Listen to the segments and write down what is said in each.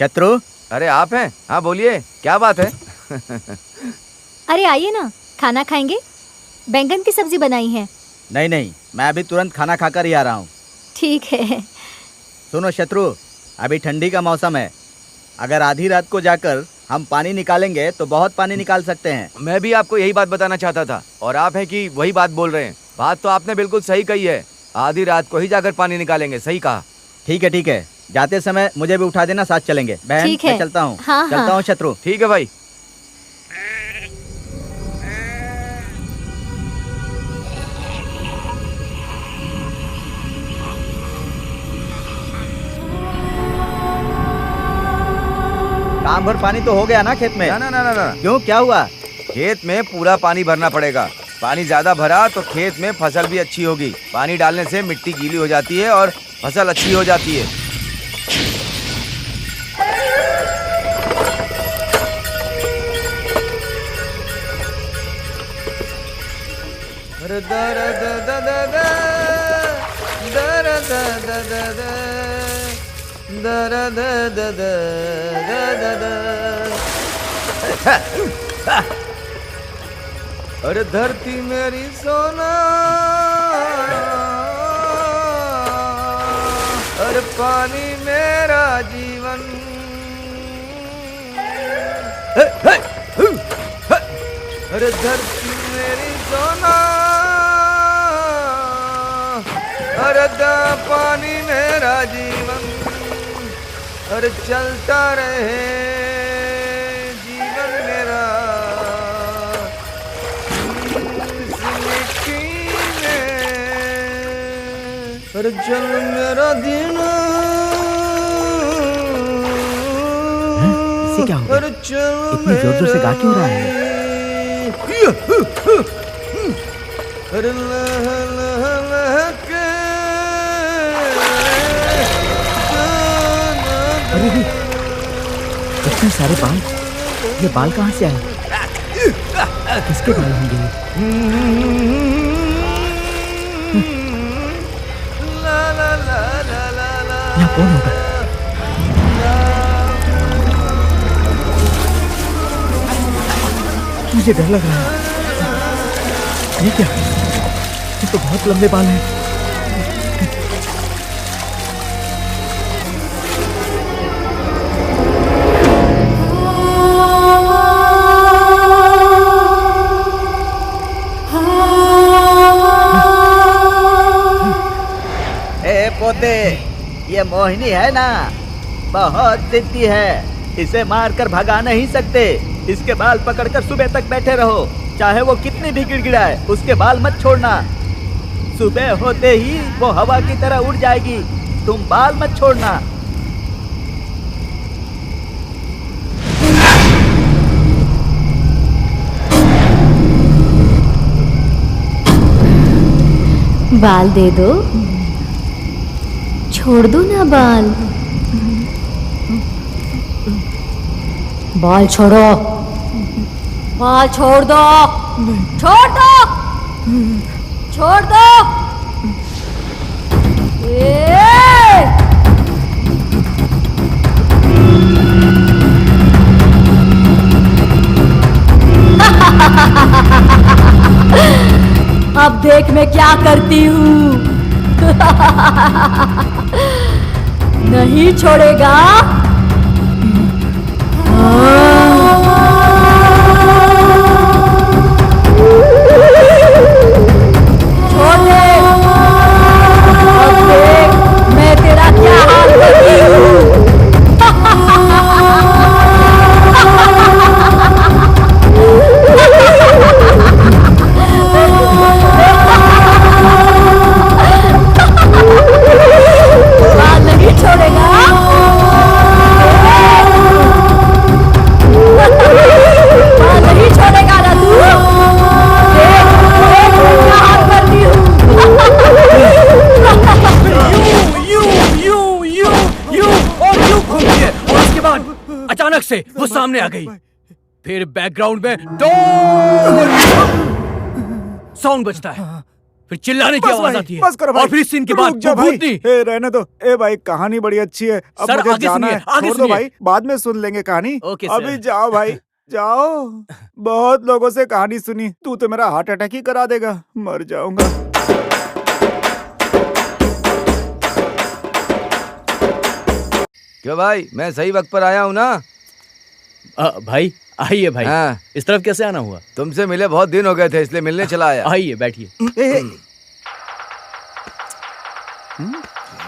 शत्रु। अरे आप हैं? हाँ बोलिए, क्या बात है? अरे आइए ना, खाना खाएंगे? बैंगन की सब्जी बनाई है। नहीं नहीं, मैं अभी तुरंत खाना खाकर ही आ रहा हूँ। ठीक है। सुनो शत्रु, अभी ठंडी का मौसम है। अगर आधी रात को जाकर हम पानी निकालेंगे तो बहुत पानी निकाल सकते हैं। मैं भी आपको यही बात बताना चाहता था और आप हैं कि वही बात बोल रहे हैं। बात तो आपने बिल्कुल सही कही है, आधी रात को ही जाकर पानी निकालेंगे। सही कहा। ठीक है ठीक है, जाते समय मुझे भी उठा देना, साथ चलेंगे। बहन ठीक है। मैं चलता हूँ। हाँ, चलता हाँ। हूँ शत्रु। ठीक है भाई। काम भर पानी तो हो गया ना खेत में? ना ना ना ना ना, क्यों, क्या हुआ? खेत में पूरा पानी भरना पड़ेगा। पानी ज्यादा भरा तो खेत में फसल भी अच्छी होगी। पानी डालने से मिट्टी गीली हो जाती है और फसल अच्छी हो जाती है। अरे धरती मेरी सोना, अरे पानी मेरा जीवन। अरे धरती मेरी सोना, अरे पानी मेरा जीवन। अरे चलता रहे जीवन मेरा इस मिट्टी में। अरे चल मेरा दिन, इसे क्या हो गया? अरे चल इतनी जोर जोर से गा क्यों रहा है? अरे लह लह लह के। अरे इतने सारे बाल, ये बाल कहाँ से आए? किसके बाल होंगे ये? यहाँ कौन होगा? मुझे डर लग रहा है। ये क्या? ये तो बहुत लंबे बाल हैं। पोते, ये मोहिनी है ना, बहुत जिद्दी है। इसे मारकर भगा नहीं सकते। इसके बाल पकड़कर सुबह तक बैठे रहो, चाहे वो कितनी भी गिड़गिड़ाए, उसके बाल मत छोड़ना। सुबह होते ही वो हवा की तरह उड़ जाएगी, तुम बाल मत छोड़ना। बाल दे दो, छोड़ दो ना बाल। बाल छोड़ो, बाल छोड़ दो, छोड़ दो, छोड़ दो। अब देख मैं क्या करती हूँ। नहीं छोड़ेगा। छोड़ दे। अब देख मैं तेरा क्या हाल करती हूँ। बाल नहीं छोड़ेगा। बाल नहीं छोड़ेगा ना तू। देख देख मैं क्या हाल करती हूँ। यू और यू घूम के, और उसके बाद अचानक से वो सामने आ गई। फिर बैकग्राउंड में साउंड बजता है। फिर चिल्लाने की बस आवाज भाई, आती है। बस करो भाई। और फिर इस सीन के रुक बाद जा भाई। भूतनी। ए रहने दो। ए भाई कहानी बड़ी अच्छी है, अब सर, मुझे आगे जाना सुनिए, है। आगे छोड़ दो सुनिए। भाई, बाद में सुन लेंगे कहानी। Okay, sir. अभी जाओ भाई, जाओ। बहुत लोगों से कहानी सुनी, तू तो मेरा हार्ट अटैक ही करा देगा, मर जाऊंगा। क्यों भाई, मैं सही वक्त पर आया हूँ ना? भाई आइए भाई। हाँ। इस तरफ कैसे आना हुआ? तुमसे मिले बहुत दिन हो गए थे, इसलिए मिलने चला आया। आइए बैठिए।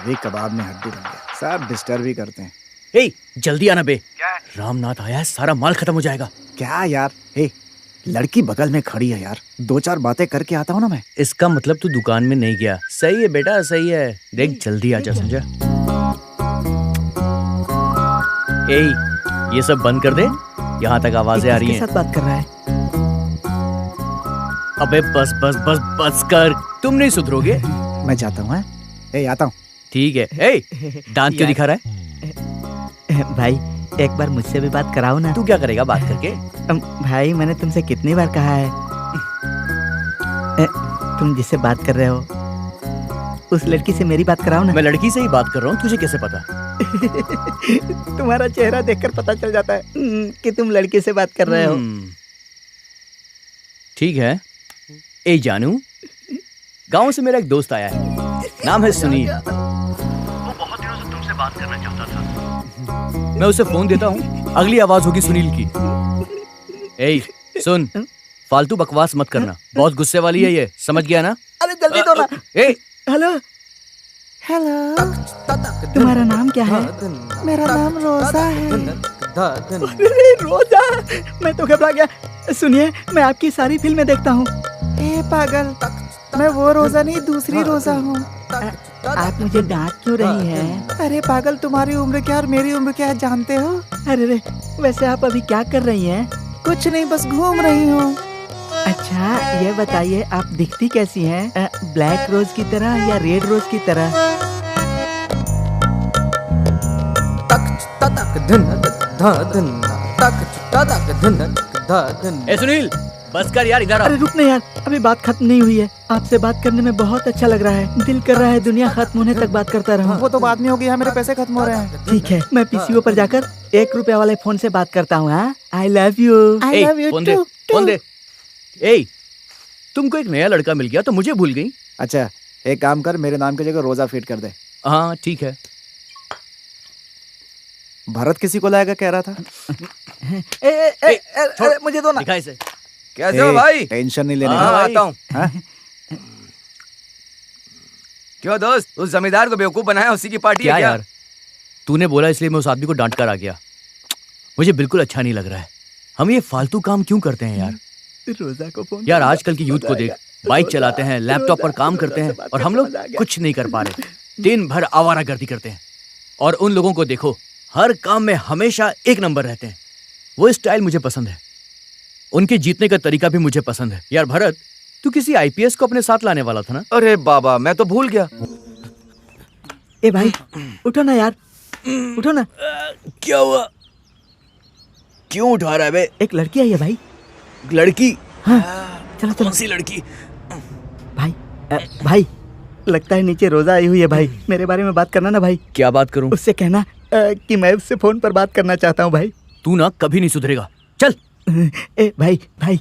ये कबाब में हड्डी बन गया, सब डिस्टर्ब ही करते हैं। ए, जल्दी आना बे। रामनाथ आया है, सारा माल खत्म हो जाएगा। क्या यार, ए लड़की बगल में खड़ी है यार, 2-4 बातें करके आता हूँ ना मैं। इसका मतलब तू दुकान में नहीं गया। सही है बेटा, सही है। देख जल्दी आजा, समझा? ए, ये सब बंद कर दे, यहाँ तक आवाजें आ रही हैं। किसके साथ बात कर रहा है? अबे बस बस बस बस कर, तुम नहीं सुधरोगे। मैं जाता हूँ। ए आता हूँ। ठीक है। ए, दांत क्यों दिखा रहा है? भाई एक बार मुझसे भी बात कराओ ना। तू क्या करेगा बात करके? भाई मैंने तुमसे कितनी बार कहा है, तुम जिससे बात कर रहे हो उस लड़की से मेरी बात कराओ ना। मैं लड़की से ही बात कर रहा हूँ, तुझे कैसे पता? तुम्हारा चेहरा देखकर पता चल जाता है कि तुम लड़की से बात कर रहे हो। ठीक है। ए जानू, गांव से मेरा एक दोस्त आया है, नाम है सुनील। वो बहुत दिनों से तुमसे बात करना चाहता था। मैं उसे फोन देता हूँ, अगली आवाज होगी सुनील की। ए सुन, फालतू बकवास मत करना, बहुत गुस्से वाली है ये, समझ गया ना? अरे जल्दी दो ना। ए, हेलो हेलो, तुम्हारा नाम क्या है? मेरा नाम रोजा है। अरे रोजा, मैं तो घबरा गया। सुनिए, मैं आपकी सारी फिल्में देखता हूँ। ए पागल, मैं वो रोजा नहीं, दूसरी रोजा हूँ। आप मुझे डांट क्यों रही हैं? अरे पागल, तुम्हारी उम्र क्या और मेरी उम्र क्या है जानते हो? अरे रे, वैसे आप अभी क्या कर रही हैं? कुछ नहीं, बस घूम रही हूँ। अच्छा ये बताइए, आप दिखती कैसी हैं? ब्लैक रोज की तरह या रेड रोज की तरह? ए सुनील, बस कर यार, इधर आ। अरे रुक ना यार, अभी बात खत्म नहीं हुई है। आपसे बात करने में बहुत अच्छा लग रहा है, दिल कर रहा है दुनिया खत्म होने तक बात करता रहूं। वो तो बाद में होगी, मेरे पैसे खत्म हो रहे हैं। ठीक है, मैं पीसीओ पर जाकर 1 रुपए वाले फोन से बात करता हूँ। आई love you. I love you phone they, too, phone too। दे। ए, तुमको एक नया लड़का मिल गया तो मुझे भूल गई। अच्छा एक काम कर, मेरे नाम की जगह रोजा फीड कर दे। हाँ ठीक है। भरत किसी को लाएगा कह रहा था। छोड़। मुझे दो ना। दिखा इसे। कैसे हो भाई? टेंशन नहीं लेने हाँ, का। आता हूँ। हाँ? क्यों दोस्त, उस जमींदार को बेवकूफ बनाया, उसी की पार्टी क्या है क्या? यार, तूने बोला इसलिए मैं उस आदमी को डांट कर आ गया। मुझे बिल्कुल अच्छा नहीं लग रहा है। हम ये फालतू काम क्यों करते हैं यार? रोजा को फोन यार आजकल की यूथ को देख, बाइक चलाते हैं, लैपटॉप पर काम करते हैं, और हम लोग कुछ नहीं कर पा रहे, दिन भर आवारागर्दी करते हैं। और उन लोगों को देखो, हर काम में हमेशा 1 नंबर रहते हैं। वो स्टाइल मुझे पसंद है, उनके जीतने का तरीका भी मुझे पसंद है। यार भरत, तू किसी आईपीएस को अपने साथ लाने वाला था ना? अरे बाबा, मैं तो भूल गया। ए भाई उठो ना यार, उठो ना। क्या हुआ? क्यों उठा रहा है बे? एक लड़की आई है भाई। लड़की? हाँ चलो चलो। कौन सी लड़की? भाई भाई लगता है नीचे रोजा आई हुई है भाई, मेरे बारे में बात करना ना भाई। क्या बात करूं? उससे कहना कि मैं उससे फोन पर बात करना चाहता हूँ भाई। तू ना कभी नहीं सुधरेगा, चल। ए भाई भाई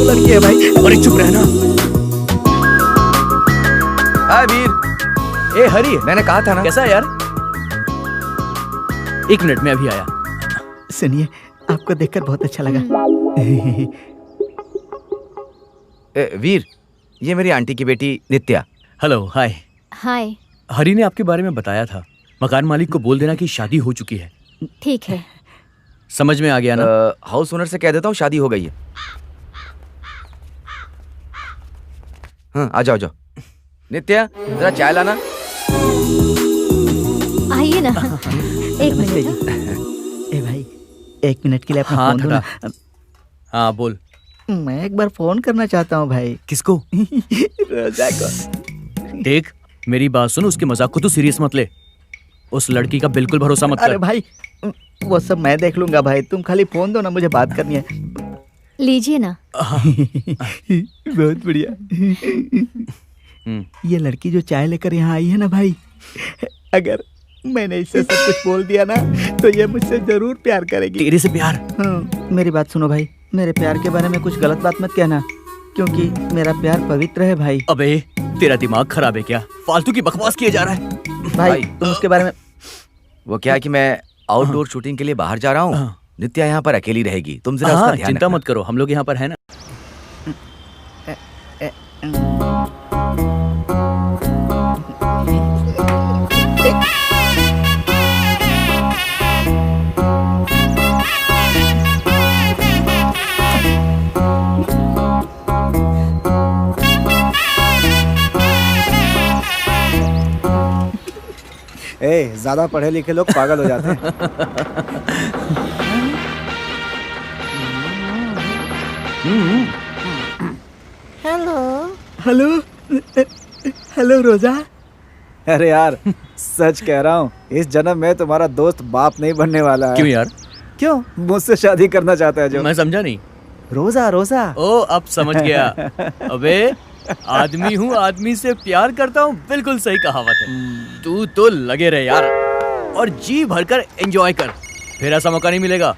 लड़की है भाई। अरे चुप रहना। हाय वीर। ए हरी, मैंने कहा था ना। कैसा है यार? 1 मिनट में अभी आया। सुनिए, आपको देखकर बहुत अच्छा लगा। वीर, ये मेरी आंटी की बेटी नित्या। हेलो, हाय। हाय। हरी ने आपके बारे में बताया था। मकान मालिक को बोल देना कि शादी हो चुकी है। ठीक है। समझ में आ गया ना? हाउस ओनर से कह देता हूँ शादी हो गई है। हाँ आ जाओ जाओ। नित्या जरा चाय लाना। आइए ना। एक नमस्ते मिनट। जी। ए भाई 1 मिनट के लिए अपना हाँ फोन दो ना। हाँ बोल। मैं एक बार फोन करना चाहता हूँ भाई। किसको? रोजा को। देख मेरी बात सुन, उसके मजाक को तू सीरियस मत ले। उस लड़की का बिल्कुल भरोसा मत अरे कर। भाई वो सब मैं देख लूंगा भाई, तुम खाली फोन दो ना, मुझे बात करनी है। लीजिए ना। बहुत बढ़िया। ये लड़की जो चाय लेकर यहाँ आई है ना भाई, अगर मैंने इससे सब कुछ बोल दिया ना तो ये मुझसे जरूर प्यार करेगी। तेरे से प्यार? हाँ, मेरी बात सुनो भाई, मेरे प्यार के बारे में कुछ गलत बात मत कहना, क्योंकि मेरा प्यार पवित्र है भाई। अबे तेरा दिमाग खराब है क्या? फालतू की बकवास किए जा रहा है। भाई तुम उसके बारे में। वो क्या है कि मैं आउटडोर शूटिंग के लिए बाहर जा रहा हूँ। नित्या यहाँ पर अकेली रहेगी, तुम जरा उसका ध्यान चिंता रखना। मत करो, हम लोग यहाँ पर है ना। ज्यादा पढ़े लिखे लोग पागल हो जाते हैं। हेलो हेलो रोजा। अरे यार सच कह रहा हूँ, इस जन्म में तुम्हारा दोस्त बाप नहीं बनने वाला है। क्यों यार? क्यों? मुझसे शादी करना चाहता है जो। मैं समझा नहीं। रोजा रोजा। ओ अब समझ गया। अबे आदमी हूँ, आदमी से प्यार करता हूँ, बिल्कुल सही कहावत है। तू तो लगे रहे यार और जी भरकर एंजॉय कर, फिर ऐसा मौका नहीं मिलेगा।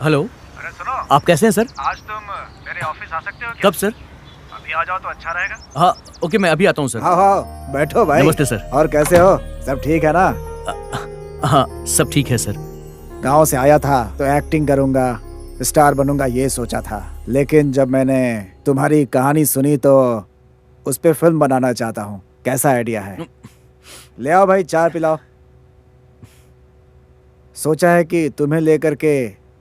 हेलो, अरे सुनो, आप कैसे हैं सर? आज तुम मेरे ऑफिस आ सकते हो क्या? कब सर? अभी आ जाओ तो अच्छा रहेगा। हाँ ओके, मैं अभी आता हूँ सर। हाँ हाँ बैठो भाई। नमस्ते सर। और कैसे हो? सब ठीक है ना? हाँ सब ठीक है सर। गांव से आया था तो एक्टिंग करूंगा, स्टार बनूंगा ये सोचा था, लेकिन जब मैंने तुम्हारी कहानी सुनी तो उस पे फिल्म बनाना चाहता हूँ। कैसा आइडिया है? ले आओ भाई चाय पिलाओ। सोचा है कि तुम्हें लेकर के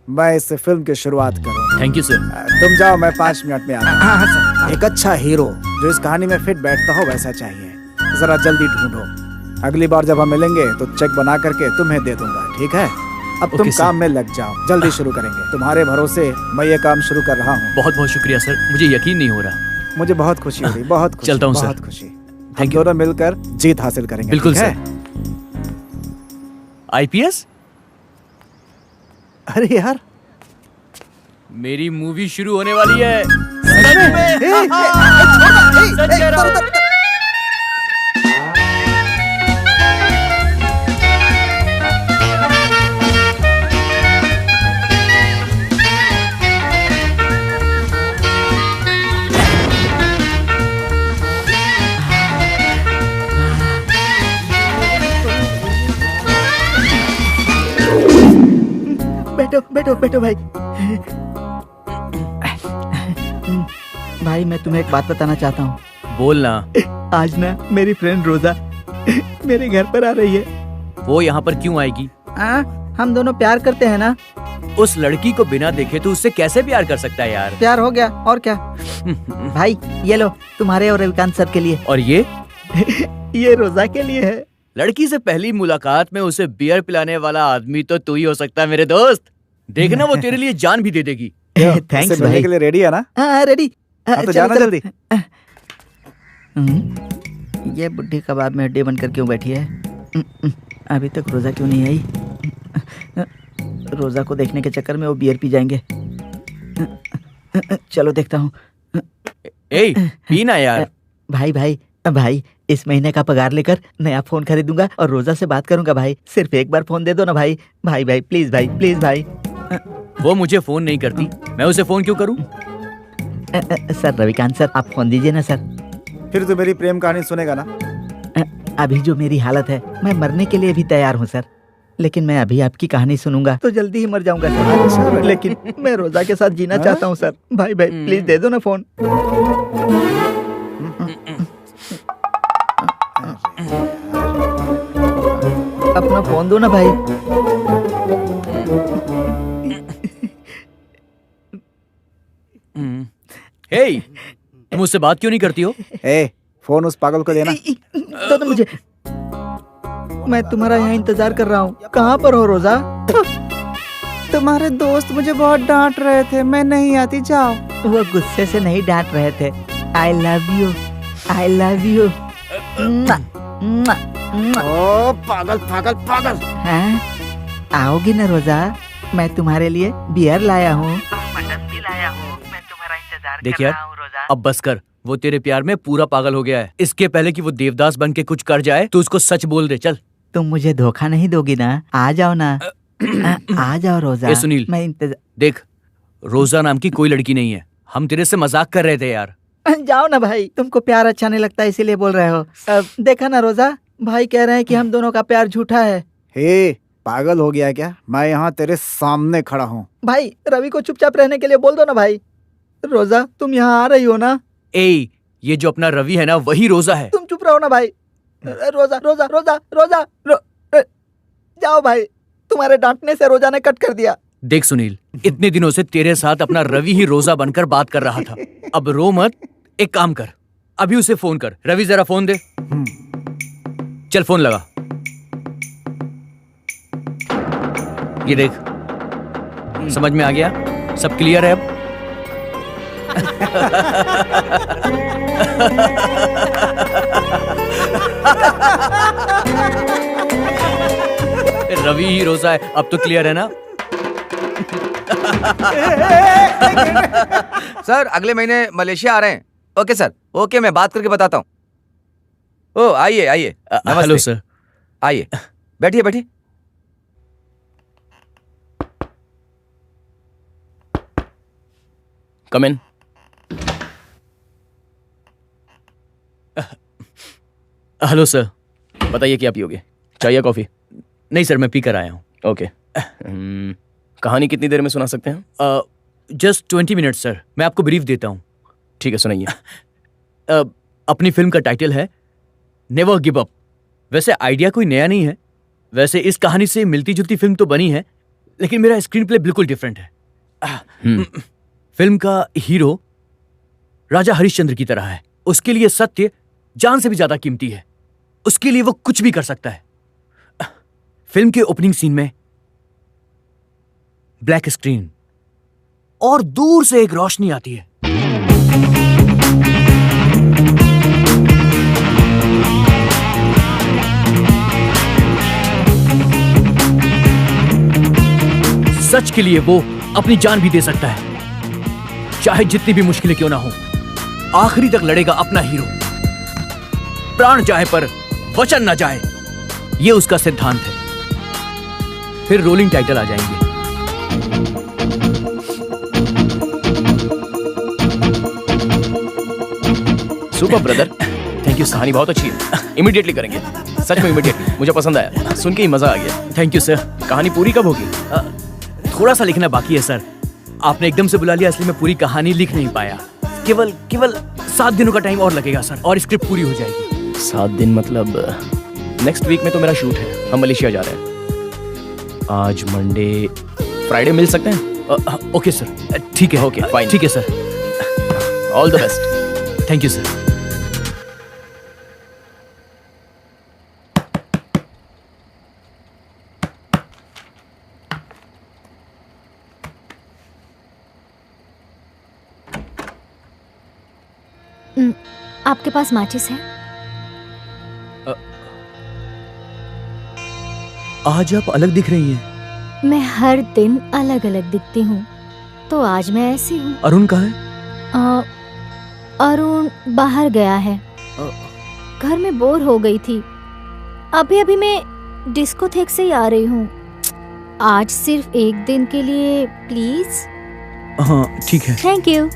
मैं इस फिल्म की शुरुआत करूँ। Thank you sir. तुम जाओ, मैं 5 मिनट में आता हूँ। एक अच्छा हीरो जो इस कहानी में फिट बैठता हो वैसा चाहिए, जरा जल्दी ढूंढो। अगली बार जब हम मिलेंगे तो चेक बना करके तुम्हें दे दूंगा, ठीक है? अब तुम ओके सर। काम में लग जाओ, जल्दी शुरू करेंगे। तुम्हारे भरोसे मैं ये काम शुरू कर रहा हूँ। बहुत बहुत शुक्रिया सर, मुझे यकीन नहीं हो रहा। मुझे बहुत खुशी हो रही, बहुत खुशी। चलता हूँ सर। बहुत खुशी। हम थैंक यू। दोनों मिलकर जीत हासिल करेंगे। बिल्कुल ठीक है? आईपीएस? अरे यार मेरी मूवी शुरू होने वाली है। बैठो बैठो बैठो भाई। भाई मैं तुम्हें एक बात बताना चाहता हूँ। बोलना। आज ना मेरी फ्रेंड रोजा मेरे घर पर आ रही है। वो यहाँ पर क्यों आएगी? हम दोनों प्यार करते हैं ना। उस लड़की को बिना देखे तो उससे कैसे प्यार कर सकता है यार? प्यार हो गया और क्या। भाई ये लो तुम्हारे और रविकांत सर के लिए। और ये ये रोजा के लिए है। लड़की से पहली मुलाकात में उसे बियर पिलाने वाला आदमी तो तू ही हो सकता है मेरे दोस्त। देखना वो तेरे लिए जान भी दे देगी। थैंक्स इससे मिलने भाई। के लिए रेडी है ना? रेडी। हाँ, तो जाना जल्दी। ये बुढ़ी कबाब में हड्डी बनकर क्यों बैठी है? अभी तक रोजा क्यों नहीं आई? रोजा को देखने के चक्कर में वो बियर पी जाएंगे। चलो देखता हूँ। ए पीना यार। भाई भाई भाई इस महीने का पगार लेकर नया फोन खरीदूंगा और रोजा से बात करूंगा भाई। सिर्फ एक बार फोन दे दो ना भाई। भाई भाई प्लीज भाई, प्लीज भाई। वो मुझे फोन नहीं करती, मैं उसे फोन क्यों करूं? सर रविकांत सर आप फोन दीजिए ना सर। फिर तो मेरी प्रेम कहानी सुनेगा ना? अभी जो मेरी हालत है मैं मरने के लिए भी तैयार हूँ सर, लेकिन मैं अभी आपकी कहानी सुनूंगा तो जल्दी ही मर जाऊंगा सर। लेकिन मैं रोजा के साथ जीना चाहता हूँ सर। भाई भाई प्लीज दे दो ना फोन। अपना फोन दो ना भाई। हे तुम उससे बात क्यों नहीं करती हो? ए फोन उस पागल को देना। दो ना मुझे। मैं तुम्हारा यहाँ इंतजार कर रहा हूँ। कहाँ पर हो रोजा? तुम्हारे दोस्त मुझे बहुत डांट रहे थे, मैं नहीं आती, जाओ। वो गुस्से से नहीं डांट रहे थे। I love you, I love you. ओ पागल पागल पागल। हैं? आओगी ना रोजा? मैं तुम्हारे लिए बियर लाया हूँ, मटन भी लाया हूँ। मैं तुम्हारा इंतजार देख कर यार, रहा हूँ रोजा। अब बस कर। वो तेरे प्यार में पूरा पागल हो गया है। इसके पहले कि वो देवदास बन के कुछ कर जाए तो उसको सच बोल दे। चल। तुम मुझे धोखा नहीं दोगी ना? आ जाओ ना। आ जाओ रोजा। ए सुनील, मैं इंतजार। देख, रोजा नाम की कोई लड़की नहीं है। हम तेरे से मजाक कर रहे थे यार। जाओ ना भाई, तुमको प्यार अच्छा नहीं लगता इसीलिए बोल रहे हो। देखा ना रोजा, भाई कह रहे हैं कि हम दोनों का प्यार झूठा है। हे, पागल हो गया क्या? मैं यहाँ तेरे सामने खड़ा हूँ। भाई रवि को चुपचाप रहने के लिए बोल दो ना भाई। रोजा तुम यहाँ आ रही हो ना? ए, ये जो अपना रवि है ना, वही रोजा है। तुम चुप रहो ना भाई। रोजा रोजा रोजा रोजा जाओ भाई, तुम्हारे डांटने से रोजा ने कट कर दिया। देख सुनील, इतने दिनों से तेरे साथ अपना रवि ही रोजा बनकर बात कर रहा था। अब रो मत, एक काम कर, अभी उसे फोन कर। रवि जरा फोन दे। चल फोन लगा। ये देख, समझ में आ गया? सब क्लियर है अब? रवि ही रोजा है, अब तो क्लियर है ना? सर अगले महीने मलेशिया आ रहे हैं। ओके सर, ओके, मैं बात करके बताता हूँ। ओ आइए आइए। नमस्ते। Hello sir. आइए, बैठिए बैठिए। Come in. Hello sir. बताइए क्या पियोगे, चाय या कॉफी? नहीं सर, मैं पी कर आया हूँ। ओके। कहानी कितनी देर में सुना सकते हैं? Just 20 minutes sir. मैं आपको ब्रीफ देता हूँ। ठीक है, सुनाइए। अपनी फिल्म का टाइटल है नेवर गिव अप। वैसे आइडिया कोई नया नहीं है। वैसे इस कहानी से मिलती जुलती फिल्म तो बनी है, लेकिन मेरा स्क्रीन प्ले बिल्कुल डिफरेंट है। फिल्म का हीरो राजा हरिश्चंद्र की तरह है। उसके लिए सत्य जान से भी ज्यादा कीमती है। उसके लिए वो कुछ भी कर सकता है। फिल्म के ओपनिंग सीन में ब्लैक स्क्रीन और दूर से एक रोशनी आती है। सच के लिए वो अपनी जान भी दे सकता है, चाहे जितनी भी मुश्किलें क्यों ना हो। आखिरी तक लड़ेगा अपना हीरो। प्राण जाए पर वचन ना जाए, ये उसका सिद्धांत है। फिर रोलिंग टाइटल आ जाएंगे। Super brother, thank you. कहानी बहुत अच्छी है, इमीडिएटली करेंगे। सच में इमीडिएटली, मुझे पसंद आया, सुन के ही मजा आ गया। Thank you sir. कहानी पूरी कब होगी? थोड़ा सा लिखना बाकी है सर। आपने एकदम से बुला लिया, इसलिए मैं पूरी कहानी लिख नहीं पाया। केवल 7 दिनों का टाइम और लगेगा सर, और स्क्रिप्ट पूरी हो जाएगी। 7 दिन मतलब नेक्स्ट वीक में तो मेरा शूट है। हम मलेशिया जा रहे हैं। आज मंडे, फ्राइडे मिल सकते हैं? ओके सर, ठीक है। Okay, fine. ठीक है sir. All the best. Thank you sir. आपके पास माचिस है? आज आप अलग दिख रही हैं। मैं हर दिन अलग अलग दिखती हूँ, तो आज मैं ऐसी हूँ। अरुण कहाँ है? अरुण बाहर गया है। घर में बोर हो गई थी। अभी अभी मैं डिस्कोथेक से ही आ रही हूँ। आज सिर्फ एक दिन के लिए प्लीज। हाँ ठीक है। Thank you.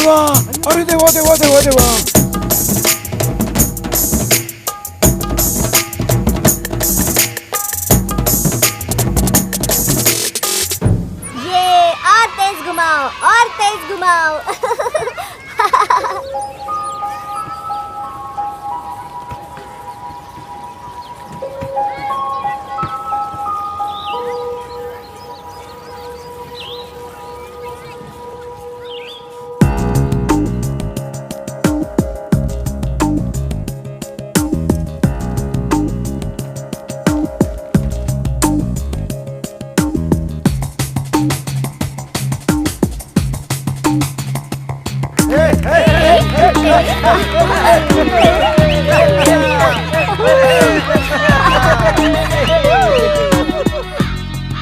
देवा, अरे देवा देवा देवा देवा। ये और तेज घुमाओ और तेज घुमाओ।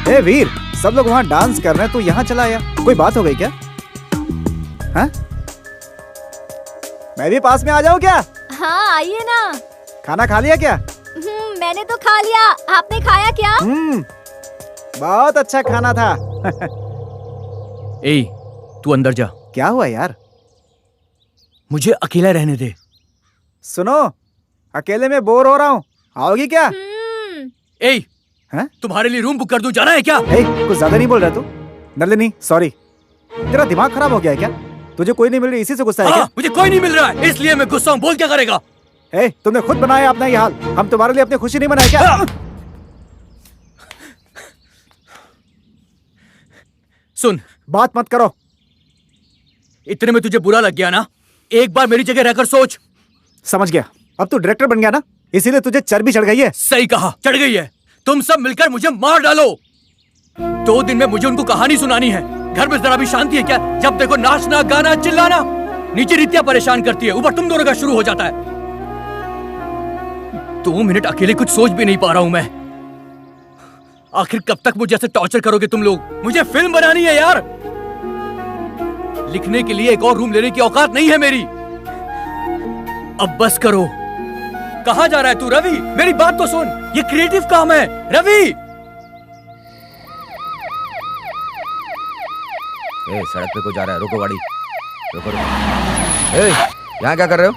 ए वीर, सब लोग वहाँ डांस कर रहे हैं, तू यहाँ चला आया, कोई बात हो गई क्या? हाँ? मैं भी पास में आ जाऊँ क्या? हाँ आइए ना। खाना खा लिया क्या? मैंने तो खा लिया, आपने खाया क्या? बहुत अच्छा खाना था। ए, तू अंदर जा। क्या हुआ यार? मुझे अकेला रहने दे। सुनो, अकेले में बोर हो रहा हूँ, आओगी क्या? ए, हैं? तुम्हारे लिए रूम बुक कर दूं, जाना है क्या? ए, कुछ ज्यादा नहीं बोल रहा तू? नलिनी, सॉरी, तेरा दिमाग खराब हो गया है क्या? तुझे कोई नहीं मिल रही, इसी से गुस्सा है क्या? मुझे कोई नहीं मिल रहा है, इसलिए मैं गुस्सा हूँ। बोल क्या करेगा? ए, तुमने खुद बनाया अपना ये हाल, हम तुम्हारे लिए अपनी खुशी नहीं बनाए क्या? सुन, बात मत करो। इतने में तुझे बुरा लग गया ना? एक बार मेरी जगह रहकर सोच। समझ गया, अब तू डायरेक्टर बन गया ना, इसीलिए तुझे चर्बी चढ़ गई है। सही कहा, चढ़ गई है। तुम सब मिलकर मुझे मार डालो। 2 दिन में मुझे उनको कहानी सुनानी है। घर में जरा भी शांति है क्या? जब देखो नाचना, गाना, चिल्लाना। नीचे नित्या परेशान करती है, ऊपर तुम दोनों का शुरू हो जाता है। 2 मिनट अकेले कुछ सोच भी नहीं पा रहा हूं मैं। आखिर कब तक मुझे ऐसे टॉर्चर करोगे तुम लोग? मुझे फिल्म बनानी है यार। लिखने के लिए एक और रूम लेने की औकात नहीं है मेरी। अब बस करो। कहाँ जा रहा है तू रवि? मेरी बात तो सुन, ये क्रिएटिव काम है रवि। ए, सड़क पे कोई जा रहा है, रोको गाड़ी, रोको रोको। ए, यहाँ क्या कर रहे हो?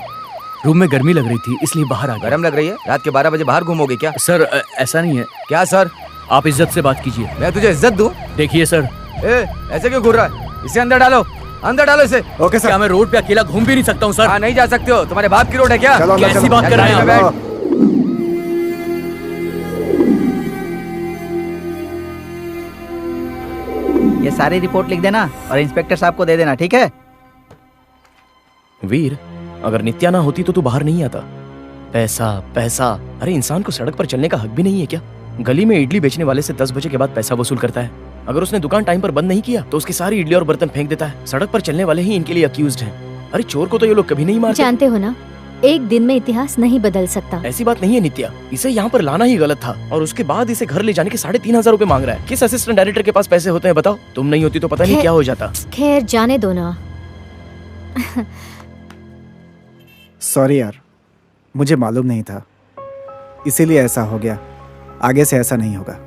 रूम में गर्मी लग रही थी इसलिए बाहर आ गया। गर्म लग रही है? रात के 12 बजे बाहर घूमोगे क्या? सर ऐसा नहीं है। क्या सर? आप इज्जत से बात कीजिए। मैं तुझे इज्जत दूं? देखिए सर। ए, ऐसे क्यों घूर रहा है? इसे अंदर डालो, अंदर डालो इसे। Okay sir. क्या मैं रोड पे अकेला घूम भी नहीं सकता हूँ सर? हाँ, नहीं जा सकते हो, तुम्हारे बाप की रोड है क्या? चलो अंदर कैसी चलो। बात कर रहे हैं बैठ। आप? ये सारी रिपोर्ट लिख देना और इंस्पेक्टर साहब को दे देना, ठीक है? वीर, अगर नित्या ना होती तो तू बाहर नहीं आता। पैसा पैसा, अरे इंसान को सड़क पर चलने का हक भी नहीं है क्या? गली में इडली बेचने वाले से 10 बजे के बाद पैसा वसूल करता है। अगर उसने दुकान टाइम पर बंद नहीं किया तो उसकी सारी इडली और बर्तन फेंक देता है। सड़क पर चलने वाले ही इनके लिए अक्यूज्ड हैं। अरे चोर को तो ये लोग कभी नहीं मारते। जानते हो ना, एक दिन में इतिहास नहीं बदल सकता। ऐसी बात नहीं है नित्या, इसे यहाँ पर लाना ही गलत था और उसके बाद इसे घर ले जाने के 3,500 रुपए मांग रहा है। किस असिस्टेंट डायरेक्टर के पास पैसे होते हैं बताओ? तुम नहीं होती तो पता नहीं क्या हो जाता। खैर जाने दो ना। सॉरी यार, मुझे मालूम नहीं था, इसीलिए ऐसा हो गया। आगे से ऐसा नहीं होगा।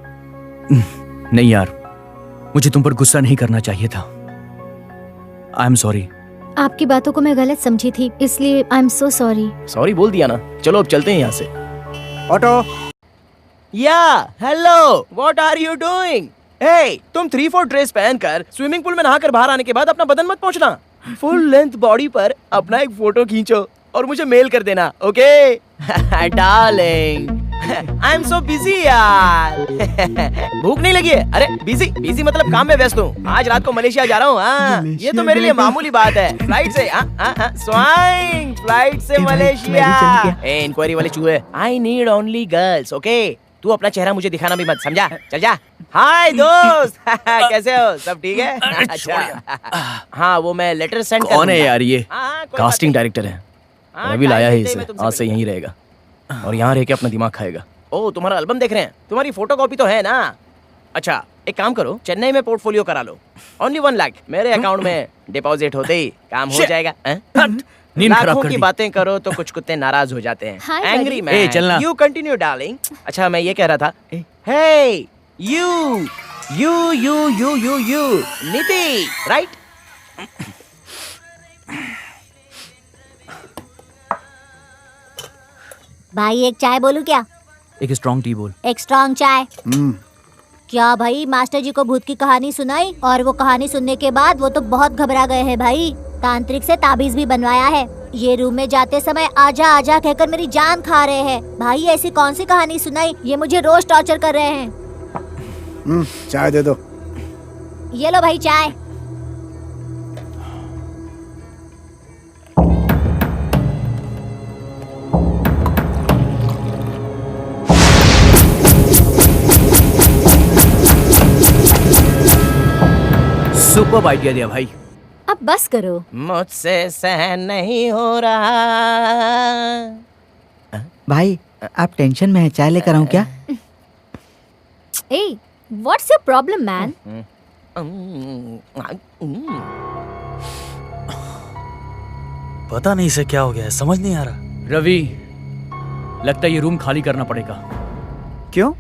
नहीं यार, मुझे तुम पर गुस्सा नहीं करना चाहिए था। I am sorry. आपकी बातों को मैं गलत समझी थी, इसलिए I am so sorry. Sorry बोल दिया ना, चलो अब चलते हैं यहाँ से। ऑटो। या hello, what are you doing? Hey, तुम 3/4 ड्रेस पहनकर स्विमिंग पूल में नहाकर बाहर आने के बाद अपना बदन मत पोंछना। फुल लेंथ बॉडी पर अपना एक फोटो खींचो और मुझे मेल कर देना, okay? Darling, I am so busy यार। भूख नहीं लगी है? अरे बिजी मतलब काम में व्यस्त हूँ। आज रात को मलेशिया जा रहा हूँ। हाँ, ये तो मेरे लिए मामूली बात है। फ्लाइट से स्वाइंग, फ्लाइट से मलेशिया। ए, इंक्वायरी वाले चूहे, I need only girls, okay? तू अपना चेहरा मुझे दिखाना भी मत, समझा? चल जा। हाय दोस्त, कैसे हो? सब ठीक है? अच्छा, हाँ वो मैं लेटर सेंड कर कौन है दूंगा। यार ये? हाँ, कोई बात कास्टिंग नहीं। डायरेक्टर है। हाँ, रवि लाया है टाइम इसे, मैं तुमसे आज से मिलूंगा। यहीं रहेगा और यहाँ रह के अपना दिमाग खाएगा। ओ, तुम्हारा एल्बम देख रहे हैं? तुम्हारी फोटोकॉपी तो है ना? अच्छा, एक काम करो, चेन्नई में पोर्टफोलियो करा लो। ओनली 1 लाख मेरे अकाउंट में डिपॉजिट होते ही काम हो जाएगा। नींद खराब लाखों कर की दी। बातें करो तो कुछ कुत्ते नाराज हो जाते हैं। Hi, angry buddy. ए, मैन, चलना। You continue darling. अच्छा, मैं ये कह रहा था, हे यू नीति, राइट? भाई एक चाय बोलूं क्या? एक स्ट्रॉन्ग टी बोल। एक स्ट्रॉन्ग चाय। हम्म, क्या भाई, मास्टर जी को भूत की कहानी सुनाई और वो कहानी सुनने के बाद वो तो बहुत घबरा गए हैं भाई। तांत्रिक से ताबीज भी बनवाया है। ये रूम में जाते समय आजा आजा कहकर मेरी जान खा रहे हैं। भाई ऐसी कौन सी कहानी सुनाई, ये मुझे रोज टॉर्चर कर रहे हैं। चाय दे दो। ये लो भाई चाय। सुपर आइडिया दिया भाई। अब बस करो। मुझसे सहन नहीं हो रहा। भाई आप टेंशन में हैं, चाय लेकर आऊं क्या? ए, व्हाट्स योर प्रॉब्लम मैन? पता नहीं इसे क्या हो गया है, समझ नहीं आ रहा। रवि, लगता है ये रूम खाली करना पड़ेगा। क्यों?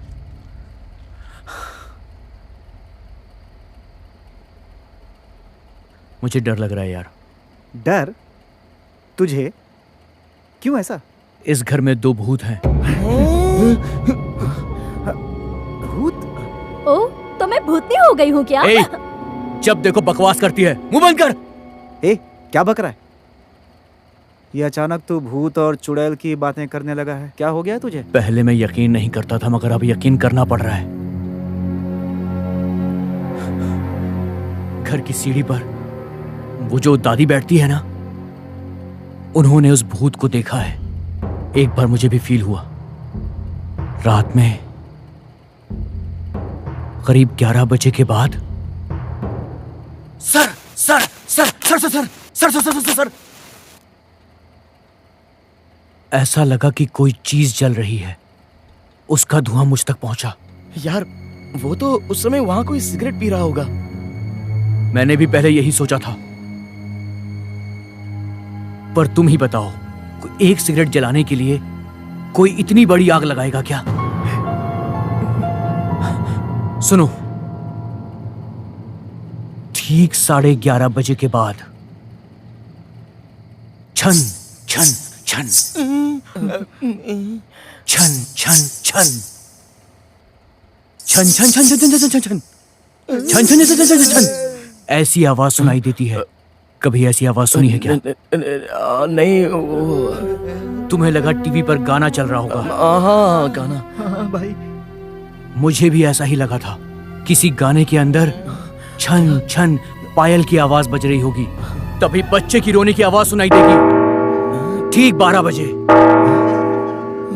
मुझे डर लग रहा है यार। डर? तुझे? क्यों ऐसा? इस घर में 2 भूत हैं। भूत? ओ, तो मैं भूतनी हो गई हूँ क्या? ए, जब देखो बकवास करती है, मुंह बंद कर। ए, क्या बक रहा है? ये अचानक तू भूत और चुड़ैल की बातें करने लगा है, क्या हो गया तुझे? पहले मैं यकीन नहीं करता था, मगर अब यकीन करना पड़ रहा है। घर की सीढ़ी पर वो जो दादी बैठती है ना, उन्होंने उस भूत को देखा है। एक बार मुझे भी फील हुआ। रात में करीब 11 बजे के बाद sir sir sir sir sir sir sir sir sir sir sir ऐसा लगा कि कोई चीज जल रही है। उसका धुआं मुझ तक पहुंचा। यार वो तो उस समय वहाँ कोई सिगरेट पी रहा होगा। मैंने भी पहले यही सोचा था, पर तुम ही बताओ, एक सिगरेट जलाने के लिए कोई इतनी बड़ी आग लगाएगा क्या? सुनो, ठीक 11:30 बजे के बाद छन छन छन छन छन छन छन छन छन छन छन छन छन छन छन छन छन छन ऐसी आवाज सुनाई देती है। कभी ऐसी आवाज सुनी है क्या? नहीं। तुम्हें लगा टीवी पर गाना चल रहा होगा। हाँ गाना। भाई मुझे भी ऐसा ही लगा था। किसी गाने के अंदर छन छन पायल की आवाज बज रही होगी। तभी बच्चे की रोने की आवाज सुनाई देगी। ठीक 12 बजे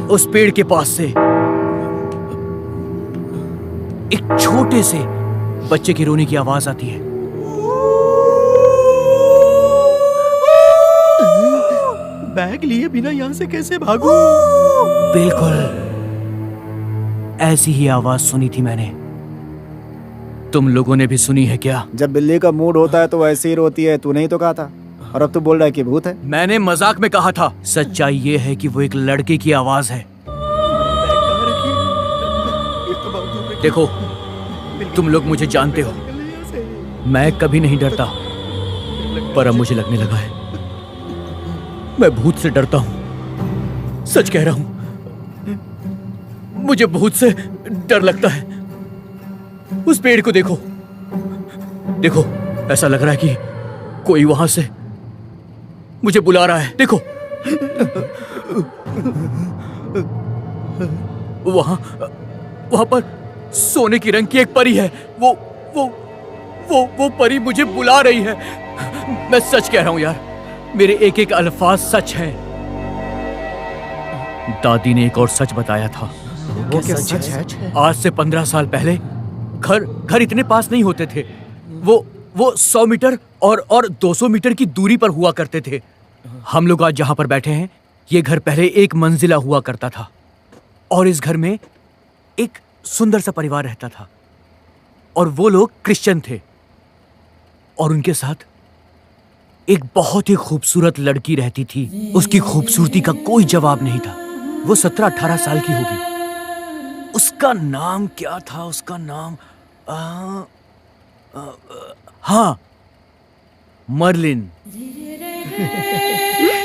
उस पेड़ के पास से एक छोटे से बच्चे की रोने की आवाज आती है। बैग लिए बिना यहाँ से कैसे भागूं? बिल्कुल ऐसी ही आवाज सुनी थी मैंने। तुम लोगों ने भी सुनी है क्या? जब बिल्ली का मूड होता है तो वैसे ही रोती है, तूने ही तो कहा था। और अब तू बोल रहा है कि भूत है। मैंने मजाक में कहा था। सच्चाई ये है कि वो एक लड़के की आवाज है। देखो, तुम लोग मुझे जानते हो, मैं कभी नहीं डरता, पर अब मुझे लगने लगा है मैं भूत से डरता हूं। सच कह रहा हूं, मुझे भूत से डर लगता है। उस पेड़ को देखो, देखो, ऐसा लग रहा है कि कोई वहां से मुझे बुला रहा है। देखो, वहां पर सोने की रंग की एक परी है। वो परी मुझे बुला रही है। मैं सच कह रहा हूं यार, मेरे एक एक अल्फाज सच हैं। दादी ने एक और सच बताया था। वो क्या सच है? आज से 15 साल पहले घर इतने पास नहीं होते थे। वो 100 मीटर और 200 मीटर की दूरी पर हुआ करते थे। हम लोग आज जहां पर बैठे हैं, ये घर पहले एक मंजिला हुआ करता था, और इस घर में एक सुंदर सा परिवार रहता था, और वो लोग क्रिश्चियन थे, और उनके साथ एक बहुत ही खूबसूरत लड़की रहती थी। उसकी खूबसूरती का कोई जवाब नहीं था। वो 17-18 साल की होगी। उसका नाम क्या था? उसका नाम हाँ, मर्लिन।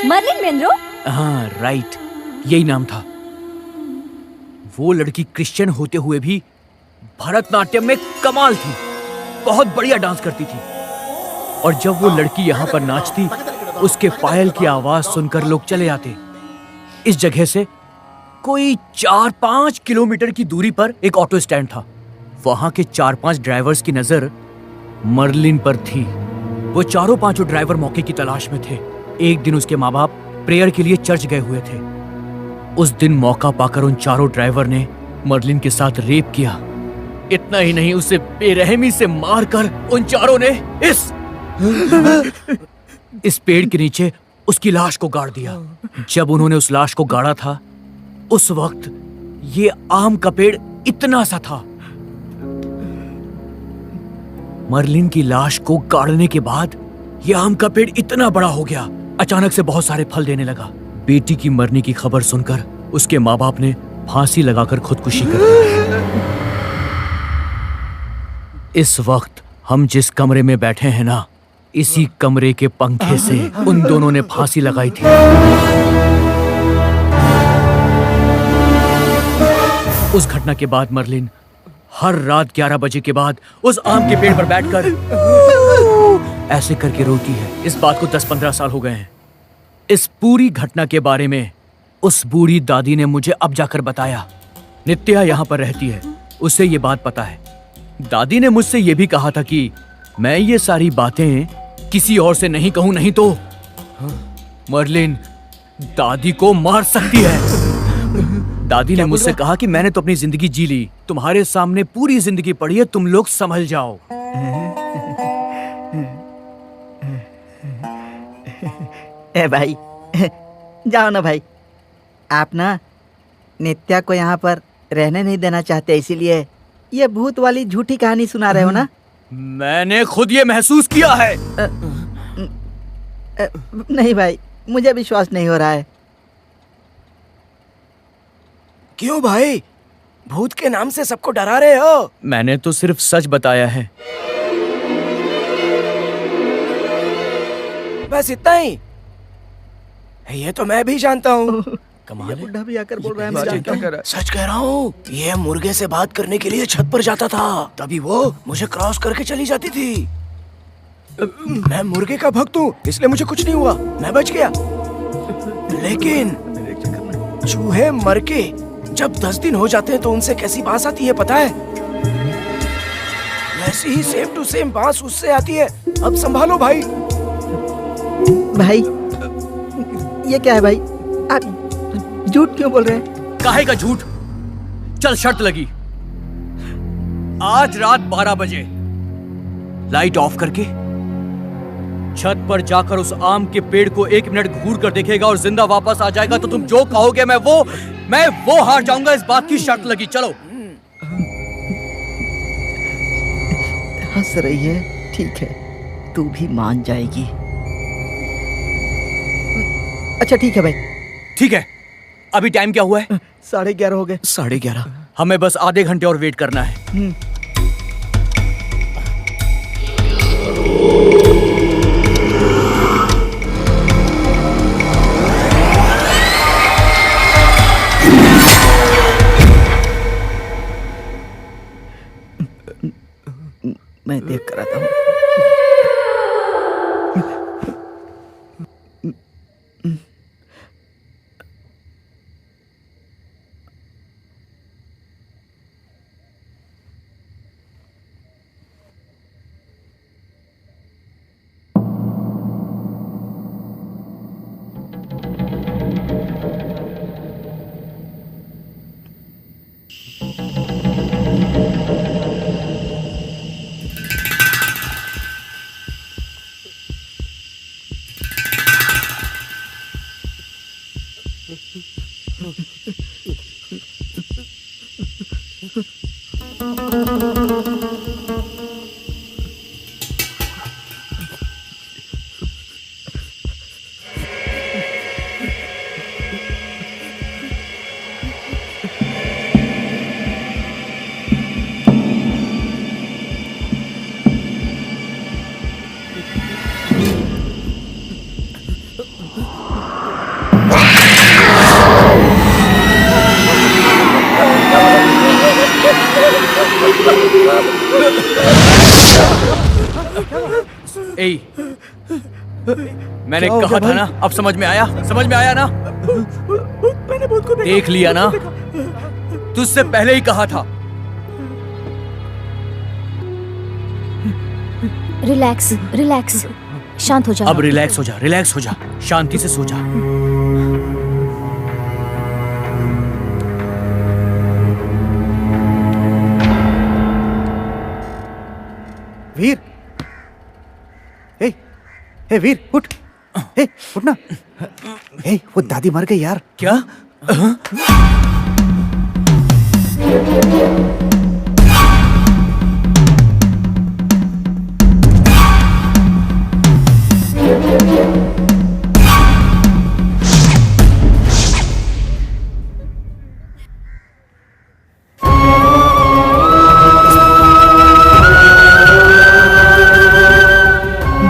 मर्लिन मेनरो? हाँ, राइट, यही नाम था। वो लड़की क्रिश्चियन होते हुए भी भरतनाट्यम में कमाल थी, बहुत बढ़िया डांस करती थी। और जब वो लड़की यहाँ पर नाचती, उसके पायल की आवाज सुनकर लोग चले आते। इस जगह से कोई 4-5 किलोमीटर की दूरी पर एक ऑटो स्टैंड था। वहां के 4-5 ड्राइवर्स की नजर मर्लिन पर थी। वो चारों पांचों ड्राइवर मौके की तलाश में थे। एक दिन उसके माँ बाप प्रेयर के लिए चर्च गए हुए थे। उस दिन मौका पाकर उन चारों ड्राइवर ने मर्लिन के साथ रेप किया। इतना ही नहीं, उसे बेरहमी से मारकर उन चारों ने इस पेड़ के नीचे उसकी लाश को गाड़ दिया। जब उन्होंने उस लाश को गाड़ा था, उस वक्त ये आम का पेड़ इतना सा था। मर्लिन की लाश को गाड़ने के बाद ये आम का पेड़ इतना बड़ा हो गया, अचानक से बहुत सारे फल देने लगा। बेटी की मरने की खबर सुनकर उसके माँ बाप ने फांसी लगाकर खुदकुशी कर ली। इस वक्त हम जिस कमरे में बैठे हैं ना, इसी कमरे के पंखे से उन दोनों ने फांसी लगाई थी। उस घटना के बाद मर्लिन हर रात 11 बजे के बाद उस आम के पेड़ पर बैठकर ऐसे करके रोती है। इस बात को 10-15 साल हो गए हैं। इस पूरी घटना के बारे में उस बूढ़ी दादी ने मुझे अब जाकर बताया। नित्या यहाँ पर रहती है, उसे ये बात पता है। दादी ने मुझसे ये भी कहा था कि मैं ये सारी बातें किसी और से नहीं कहूं, नहीं तो मर्लिन दादी को मार सकती है। दादी ने मुझसे कहा कि मैंने तो अपनी जिंदगी जी ली, तुम्हारे सामने पूरी जिंदगी पड़ी है, तुम लोग संभल जाओ। ए भाई, जाओ ना भाई। आप ना नित्या को यहाँ पर रहने नहीं देना चाहते, इसीलिए ये भूत वाली झूठी कहानी सुना रहे हो ना? मैंने खुद ये महसूस किया है। नहीं भाई, मुझे विश्वास नहीं हो रहा है। क्यों भाई, भूत के नाम से सबको डरा रहे हो? मैंने तो सिर्फ सच बताया है। बस इतना ही? ये तो मैं भी जानता हूँ। ये बुढ़ा भी आकर बोल रहा है मैं जानता हूँ। सच कह रहा हूँ, ये मुर्गे से बात करने के लिए छत पर जाता था, तभी वो मुझे क्रॉस करके चली जाती थी। मैं मुर्गे का भक्त हूँ, इसलिए मुझे कुछ नहीं हुआ, मैं बच गया। लेकिन चूहे मर के जब 10 दिन हो जाते हैं तो उनसे कैसी बांस आती है पता है? वैसी ही सेम टू सेम बांस उससे आती है। अब संभालो भाई। भाई ये क्या है भाई? आप झूठ क्यों बोल रहे हैं? काहे का झूठ? चल शर्त लगी, आज रात 12 बजे लाइट ऑफ करके छत पर जाकर उस आम के पेड़ को 1 मिनट घूर कर देखेगा और जिंदा वापस आ जाएगा तो तुम जो कहोगे मैं वो हार जाऊंगा। इस बात की शर्त लगी। चलो। हंस रही है, ठीक है, तू भी मान जाएगी। अच्छा ठीक है भाई। ठीक है, अभी टाइम क्या हुआ है? 11:30 हो गए। 11:30। हमें बस आधे घंटे और वेट करना है। मैं देख कर आता हूँ। ए, मैंने कहा था ना, अब समझ में आया? समझ में आया ना? मैंने भूत को देख लिया ना? तुझसे पहले ही कहा था। रिलैक्स रिलैक्स, शांत हो जा। अब रिलैक्स हो जा, रिलैक्स हो जा, शांति से सो जा। वीर, हे वीर, उठ। उठ ना। वो दादी मर गई यार। क्या?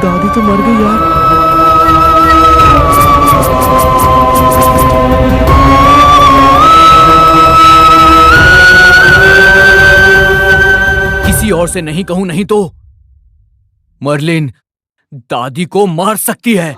दादी तो मर गई यार। किसी और से नहीं कहूं नहीं तो मर्लिन दादी को मार सकती है।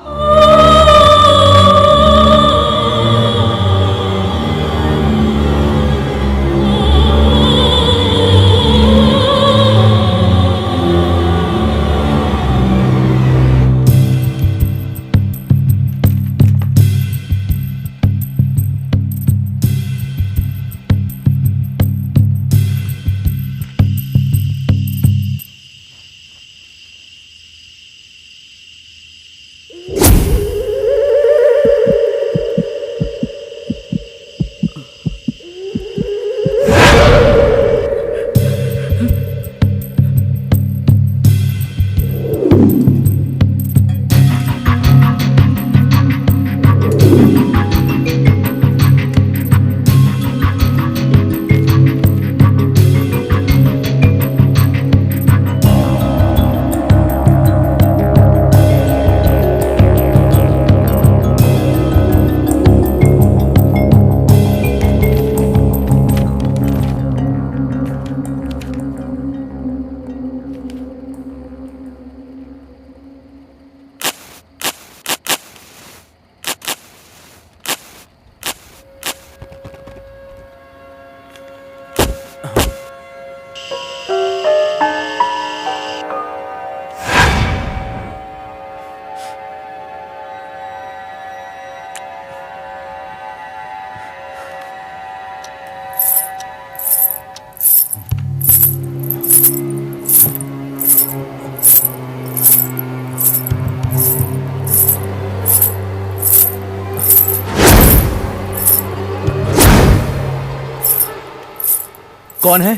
कौन है?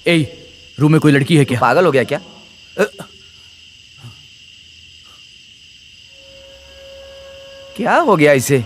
ए, रूम में कोई लड़की है क्या? पागल हो गया क्या? क्या हो गया इसे?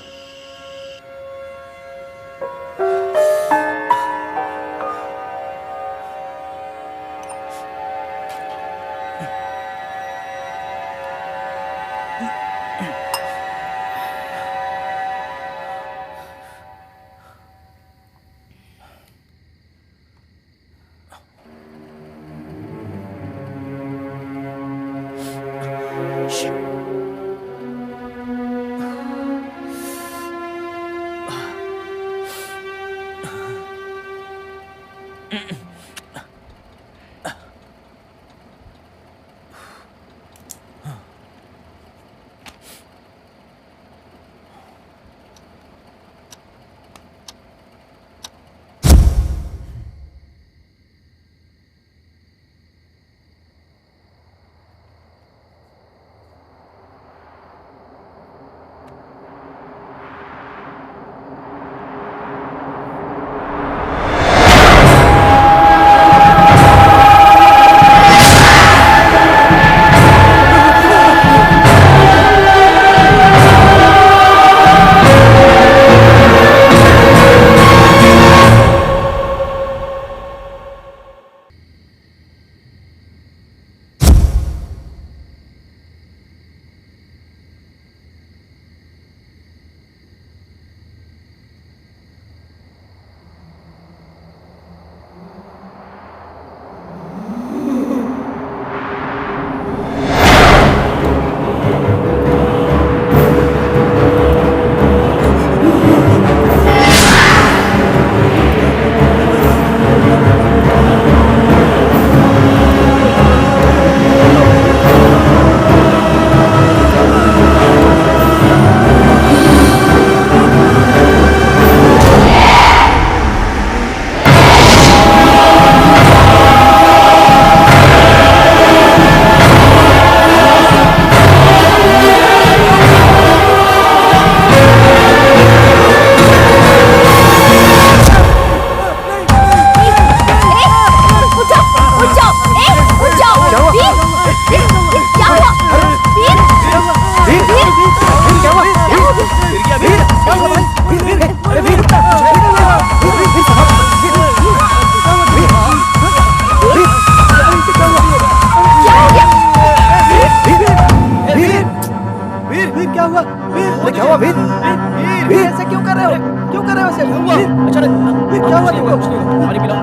अचानक क्या हुआ तुमको? कुछ नहीं हुआ। पानी पिलाओ।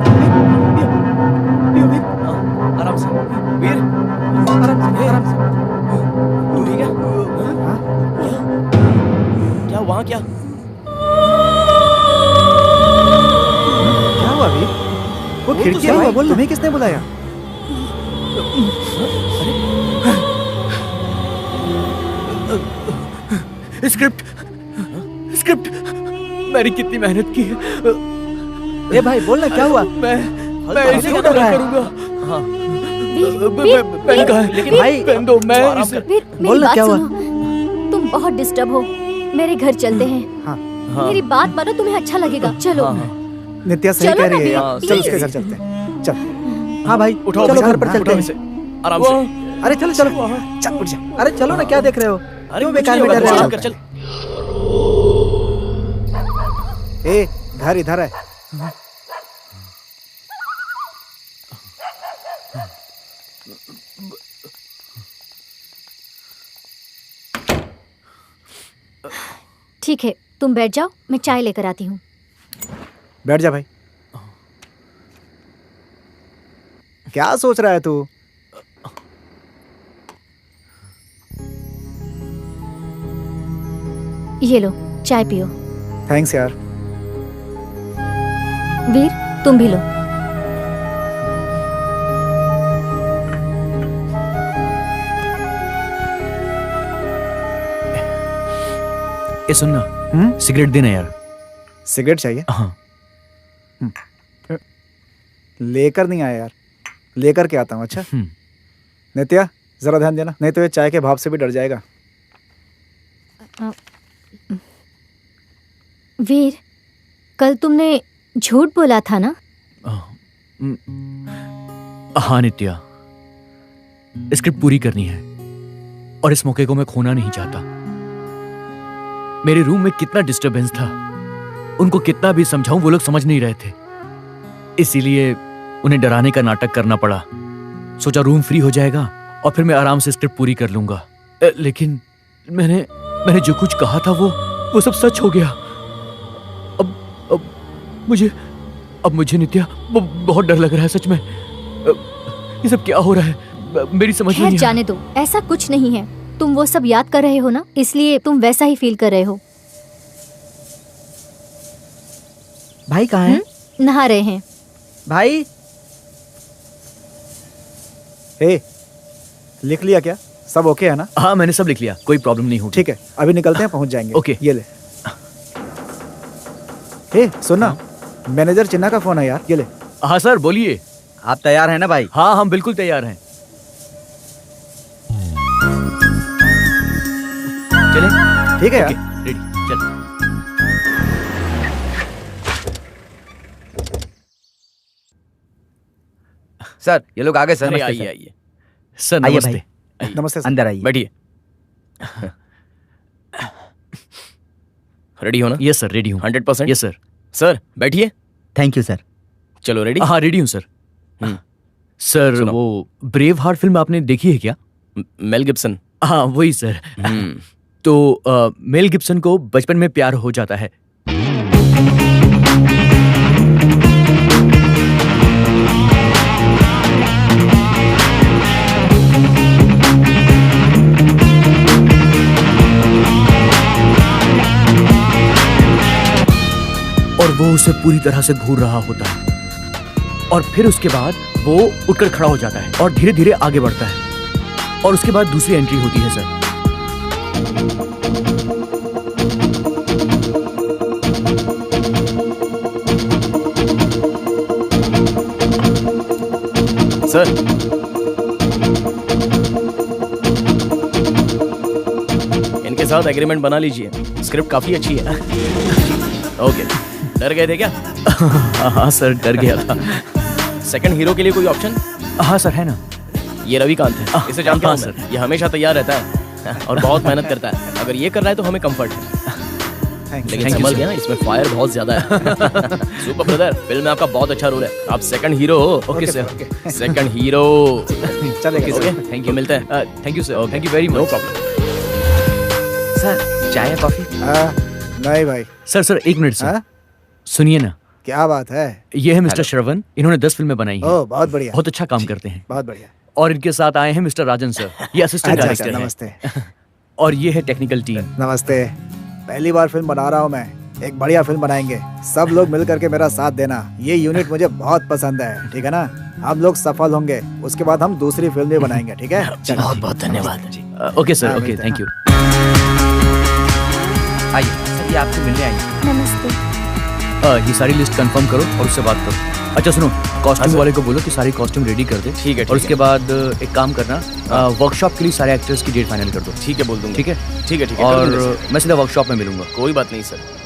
हाँ, आराम से वीर, आराम से। तू ठीक है? क्या वहाँ क्या? क्या हुआ अभी? वो खिड़की क्या हुआ? बोल, तुम्हें किसने बुलाया? स्क्रिप्ट मैंने कितनी मेहनत की है। ए भाई बोल ना क्या हुआ? मैं इसे क्यों डर रहा है? करूंगा। वीर, पेन कहाँ है? लेकिन भाई पेन दो, मैं इसे वीर, मेरी बोल ना बात क्या हुआ? सुनो। तुम बहुत डिस्टर्ब हो, मेरे घर चलते हैं। हाँ। मेरी बात मानो, तुम्हें अच्छा लगेगा। चलो। नित्या सही चलो कह ना रही है वीर, यार। चल प्लीज। उसके घर चलते हैं। चल। हाँ भाई उठाओ, चलो उठाओ, घर पर चलते उठाओ हैं। इसे, आराम से। अरे चलो चलो चल उठ जा। अरे चलो ना, क्या देख रहे हो? अरे क्यों कुछ बेकार नहीं में डर होगा, रहे हो? चल, चल। ए घर इधर है। ठीक है, तुम बैठ जाओ, मैं चाय लेकर आती हूँ। बैठ जा भाई। क्या सोच रहा है तू? ये लो, चाय पियो। थैंक्स यार। वीर, तुम भी लो। ए सुनना, सिगरेट देना यार। सिगरेट चाहिए? हाँ। लेकर नहीं आया यार, लेकर के आता हूँ। अच्छा नित्या जरा ध्यान देना, नहीं तो ये चाय के भाव से भी डर जाएगा। वीर, कल तुमने झूठ बोला था ना? हाँ नित्या, स्क्रिप्ट पूरी करनी है और इस मौके को मैं खोना नहीं चाहता। मेरे रूम में कितना डिस्टरबेंस था, उनको कितना भी समझाऊं वो लोग समझ नहीं रहे थे, इसीलिए उन्हें डराने का नाटक करना पड़ा। सोचा रूम फ्री हो जाएगा और फिर मैं आराम से स्क्रिप्ट पूरी कर लूंगा। लेकिन मैंने जो कुछ कहा था वो सब सच हो गया। अब मुझे नित्या बहुत डर लग रहा है, सच में। ये सब क्या हो रहा है, मेरी समझ में खैर नहीं आ जाने दो, ऐसा कुछ नहीं है। तुम वो सब याद कर रहे हो ना, इसलिए तुम वैसा ही फील कर रहे हो। भाई कहाँ है? नहा रहे हैं। भाई ए लिख लिया क्या? सब ओके है ना? हाँ मैंने सब लिख लिया, कोई प्रॉब्लम नहीं होगी। ठीक है, अभी निकलते हैं, पहुंच जाएंगे। ओके। ये ले। ए सुनना, मैनेजर चिन्ना का फोन है यार, ये ले। हाँ सर बोलिए। आप तैयार हैं ना भाई? हाँ हम बिल्कुल तैयार हैं। चलें? ठीक है यार। ओके, रेडी, चल। सर ये लोग आगे सर। अरे आइए आइए सर, आइए नमस्ते। नमस्ते सर। अंदर आइए। बैठिए। रेडी हो ना? यस सर, रेडी हूँ। 100%? Yes sir. सर बैठिए। Thank you sir. चलो रेडी? हाँ रेडी हूँ सर। सर सुनो। वो ब्रेव हार्ट फिल्म आपने देखी है क्या? Mel Gibson. हाँ वही सर। तो मेल गिब्सन को बचपन में प्यार हो जाता है। और वो उसे पूरी तरह से घूर रहा होता है और फिर उसके बाद वो उठकर खड़ा हो जाता है और धीरे धीरे आगे बढ़ता है और उसके बाद दूसरी एंट्री होती है सर। सर इनके साथ एग्रीमेंट बना लीजिए, स्क्रिप्ट काफी अच्छी है। ओके, डर गए थे क्या? हाँ सर, डर गया था। सेकंड हीरो के लिए कोई ऑप्शन? हाँ सर है ना। ये रविकांत है, इसे जानते हाँ, हो सर। ये हमेशा तैयार रहता है और बहुत मेहनत करता है। अगर ये कर रहा है तो हमें कंफर्ट है, लेकिन Thank you, संभल sir. गया, इसमें फायर बहुत ज्यादा है। सुपर ब्रदर, फिल्म में आपका बहुत अच्छा रोल है, आप सेकंड हीरो हो। Okay sir. Second hero. चलेगा ओके, सर। थैंक यू, मिलते हैं। Thank you sir, thank you very no much. Problem. Sir चाय या कॉफी? नहीं भाई। सर एक मिनट सर। हाँ? सुनिए ना, क्या बात है? ये है मिस्टर श्रवण, इन्होंने 10 फिल्में बनाई हैं। ओह बहुत बढ़िया, बहुत अच्छा काम करते हैं। बहुत बढ़िया। और इनके साथ आए हैं मिस्टर राजन सर, ये असिस्टेंट अच्छा, डायरेक्टर नमस्ते। हैं। और ये है टेक्निकल टीम। नमस्ते। पहली बार फिल्म बना रहा हूँ मैं, एक बढ़िया फिल्म बनाएंगे। सब लोग मिल करके मेरा साथ देना। ये यूनिट मुझे बहुत पसंद है, ठीक है ना? हम लोग सफल होंगे, उसके बाद हम दूसरी फिल्म भी बनाएंगे, ठीक है? बहुत बहुत धन्यवाद। ओके सर, हाँ, ओके, मिलते हैं, थैंक यू। आइए सर, ये आपसे मिलने आइए। नमस्ते। ये सारी लिस्ट कंफर्म करो और उससे बात करो। अच्छा सुनो, कॉस्ट्यूम वाले को बोलो कि सारी कॉस्ट्यूम रेडी कर दे। ठीक है, और उसके बाद एक काम करना, वर्कशॉप के लिए सारे एक्टर्स की डेट फाइनल कर दो। ठीक है, बोल दूंगा। ठीक है, ठीक है, ठीक है, कर और दूंगा सर। मैं सीधा वर्कशॉप में मिलूंगा। कोई बात नहीं सर।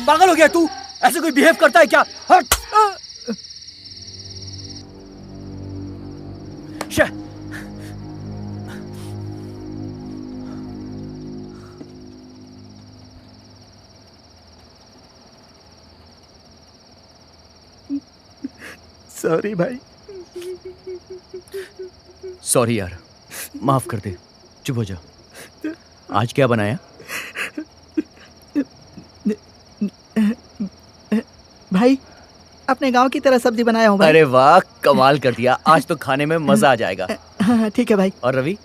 पागल हो गया तू? ऐसे कोई बिहेव करता है क्या? हट! शे! सॉरी भाई। सॉरी यार, माफ कर दे, चुप हो जा। आज क्या बनाया? भाई अपने गांव की तरह सब्जी बनाया हूँ भाई। अरे वाह, कमाल कर दिया। आज तो खाने में मजा आ जाएगा। हाँ ठीक है भाई। और रवि?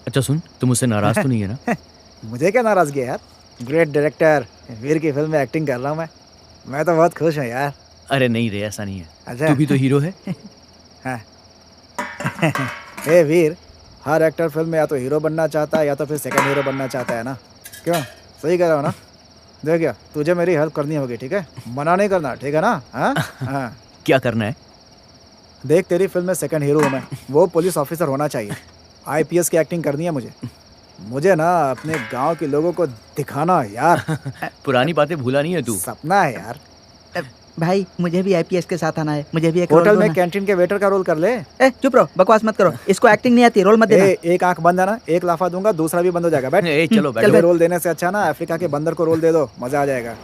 अच्छा सुन, तुम मुझसे नाराज तो नहीं है ना? मुझे क्या नाराजगी है यार? ग्रेट डायरेक्टर वीर की फिल्म में एक्टिंग कर रहा हूँ मैं तो बहुत खुश हूँ यार। अरे नहीं रे, ऐसा नहीं है। अच्छा। तू भी तो हीरो है। हाँ। ए वीर, हर एक्टर फिल्म में या तो हीरो बनना चाहता है या तो फिर सेकंड हीरो बनना चाहता है ना? क्यों, सही कह रहा हो ना? देख क्या, तुझे मेरी हेल्प करनी होगी, ठीक है? मना नहीं करना, ठीक है ना? हाँ हाँ। क्या करना है? देख, तेरी फिल्म में सेकंड हीरो हूँ मैं, वो पुलिस ऑफिसर होना चाहिए। आईपीएस की एक्टिंग करनी है मुझे ना अपने गांव के लोगों को दिखाना यार। पुरानी बातें भूला नहीं है तू? सपना है यार। भाई मुझे भी आईपीएस के साथ आना है, मुझे भी एक होटल रोल में दो कैंटीन के वेटर का रोल कर ले। ना। चुप रहो, बकवास मत करो, इसको एक्टिंग नहीं आती, रोल मत देना। एक आंख बंद है ना, एक लाफा दूंगा, दूसरा भी बंद हो जाएगा। बैठ। चलो बैठो। चल, रोल देने से अच्छा ना अफ्रीका के बंदर को रोल दे दो, मजा आ जाएगा।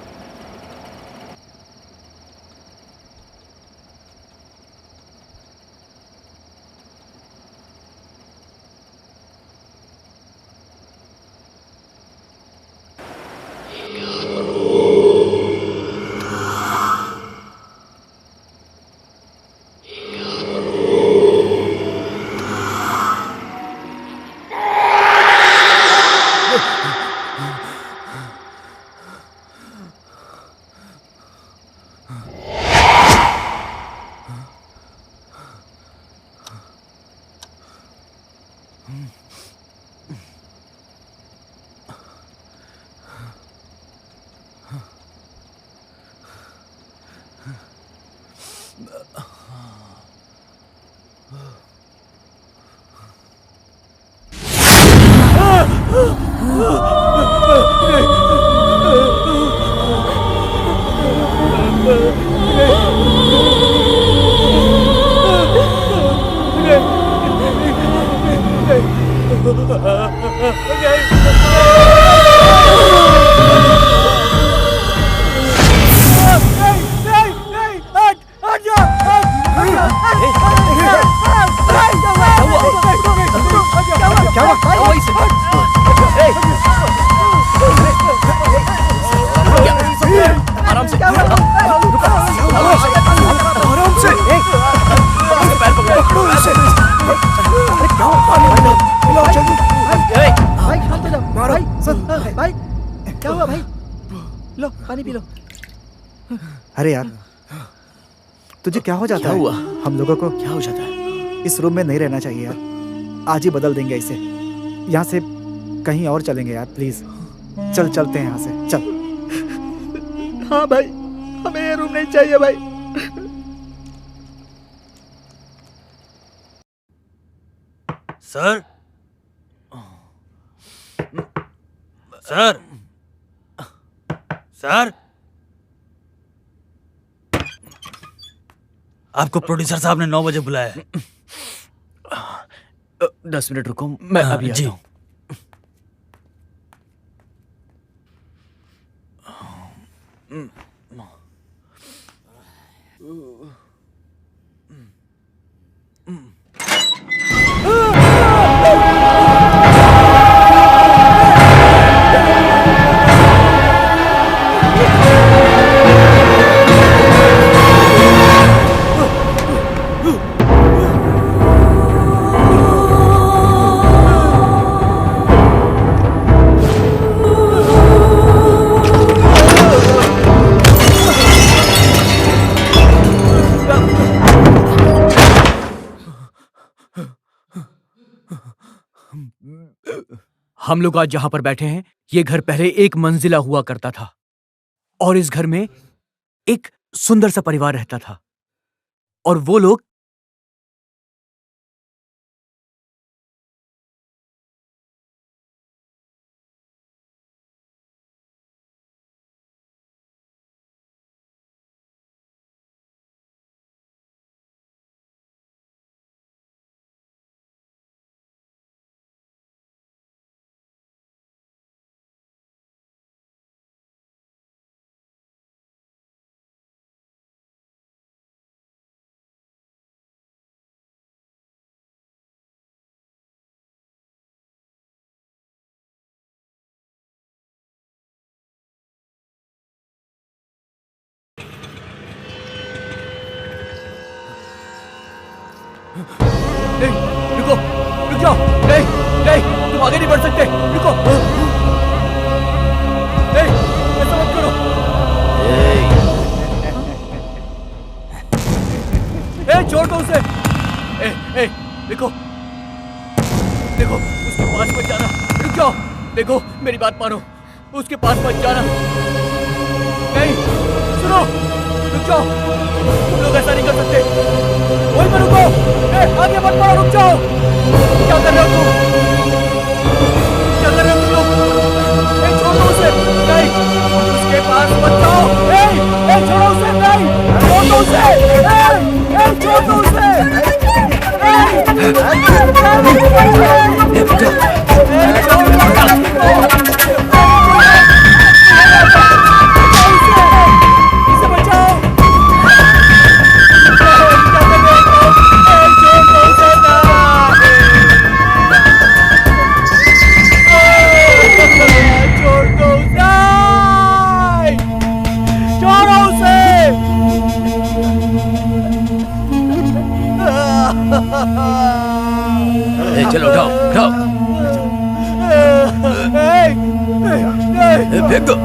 भाई क्या हुआ भाई? लो पानी पी लो। अरे यार, तुझे क्या हो जाता क्या है? हुआ? हम लोगों को क्या हो जाता है? इस रूम में नहीं रहना चाहिए यार। आज ही बदल देंगे इसे। यहाँ से कहीं और चलेंगे यार, प्लीज। चल चलते हैं यहाँ से, चल। हाँ भाई, हमें ये रूम नहीं चाहिए भाई। सर, सर, सर, आपको प्रोड्यूसर साहब ने 9 बजे बुलाया है। 10 मिनट रुको, मैं अभी जी। आता हूँ। हम लोग आज जहां पर बैठे हैं, ये घर पहले एक मंजिला हुआ करता था और इस घर में एक सुंदर सा परिवार रहता था और वो लोग नहीं, रुको, रुक जाओ, नहीं, नहीं, तुम आगे नहीं बढ़ सकते, रुको, नहीं, ऐसा मत करो, छोड़ दो उसे, देखो, देखो, उसके पास मत जाना, रुक जाओ, देखो, मेरी बात मानो, उसके पास मत जाना, नहीं, सुनो, रुक जाओ, तुम लोग ऐसा नहीं कर सकते, वहीं पर रुको, आगे मत बढ़ो, रुक जाओ, क्या कर रहे हो तुम, क्या कर रहे हो तुम लोग, छोड़ दो उसे, नहीं, उसके पास मत जाओ, छोड़ो उसे, नहीं, छोड़ दो उसे, छोड़ दो उसे, इसे बचाओ, चलो उठाओ, उठाओ, फेंक दो।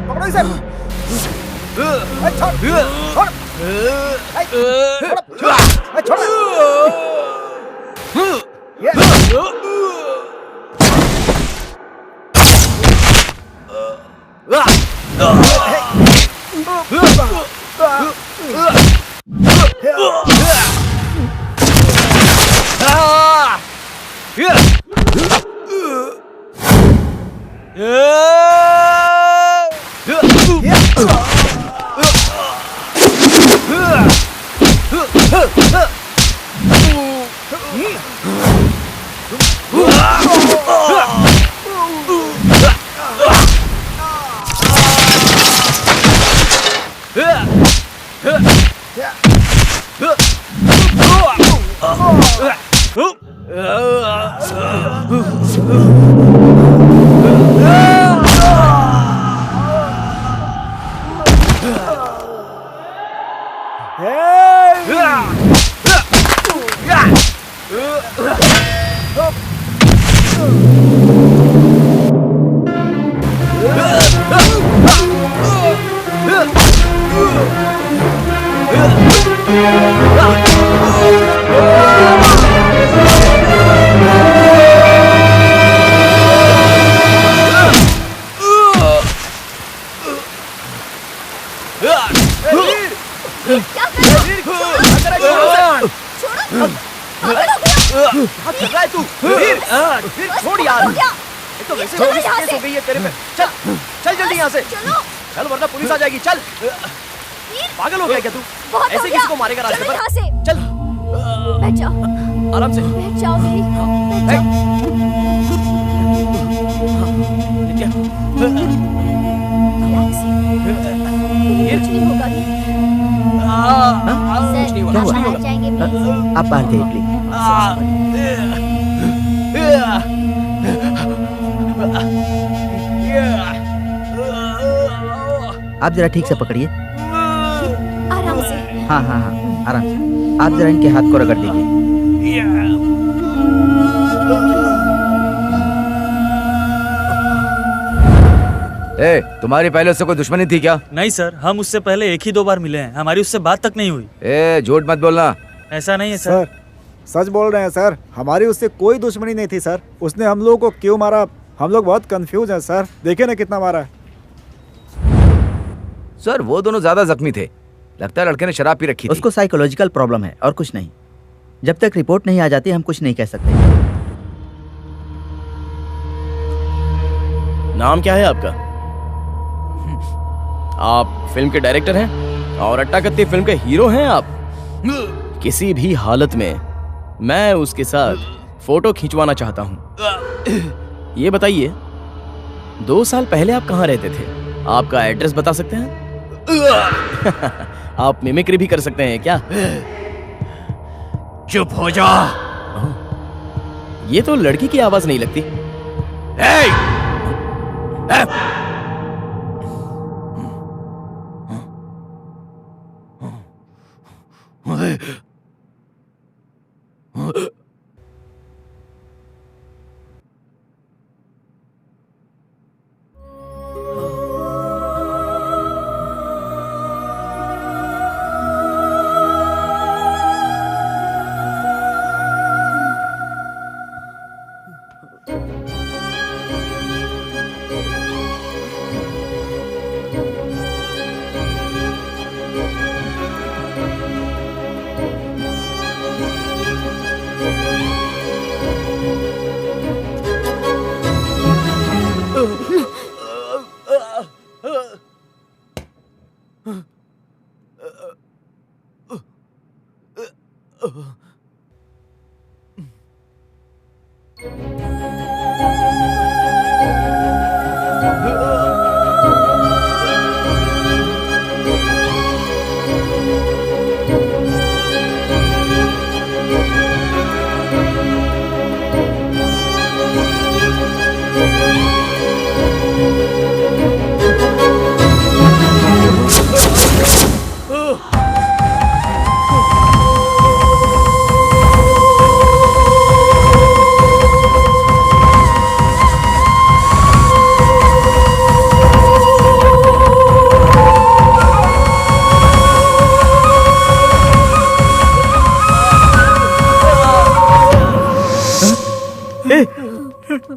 पकड़ो इसे। छोड़, छोड़, छोड़, छोड़ यार, ये तो वैसे केस हो गई है तेरे पे। चल चल जल्दी यहाँ से, चल वरना पुलिस आ जाएगी। चल, पागल हो गया क्या तू? ऐसे किसी को मारेगा रास्ते पर? चल बैठ जाओ, आराम से बैठ जाओ मेरी, बैठ जाओ। रिलैक्स, कुछ नहीं होगा। कुछ नहीं होगा, कुछ नहीं होगा। जाएंगे प्लीज। आप बाहर जाइए प्लीज। आप जरा ठीक से पकड़िए। आराम से। हाँ हाँ हाँ, आराम से। आप जरा इनके हाथ को रगड़ दीजिए। ए, तुम्हारी पहले उससे कोई दुश्मनी थी क्या? नहीं सर, हम उससे पहले एक ही 2 बार मिले हैं, हमारी उससे बात तक नहीं हुई। ए, झूठ मत बोलना। ऐसा नहीं है सर। सच बोल रहे हैं सर, हमारी उससे कोई दुश्मनी नहीं थी सर। उसने हम लोगों को क्यों मारा, हम लोग बहुत कंफ्यूज हैं सर। देखिए ना कितना मारा है। सर वो दोनों ज्यादा जख्मी थे, लगता है लड़के ने शराब पी रखी थी। उसको साइकोलॉजिकल प्रॉब्लम है और कुछ नहीं। जब तक रिपोर्ट नहीं आ जाती हम कुछ नहीं कह सकते। नाम क्या है आपका? आप फिल्म के डायरेक्टर हैं और अट्टा कत्ती फिल्म के हीरो हैं आप। किसी भी हालत में मैं उसके साथ फोटो खिंचवाना चाहता हूं। ये बताइए, 2 साल पहले आप कहां रहते थे? आपका एड्रेस बता सकते हैं? आप मिमिक्री भी कर सकते हैं क्या? चुप हो जा। ये तो लड़की की आवाज नहीं लगती।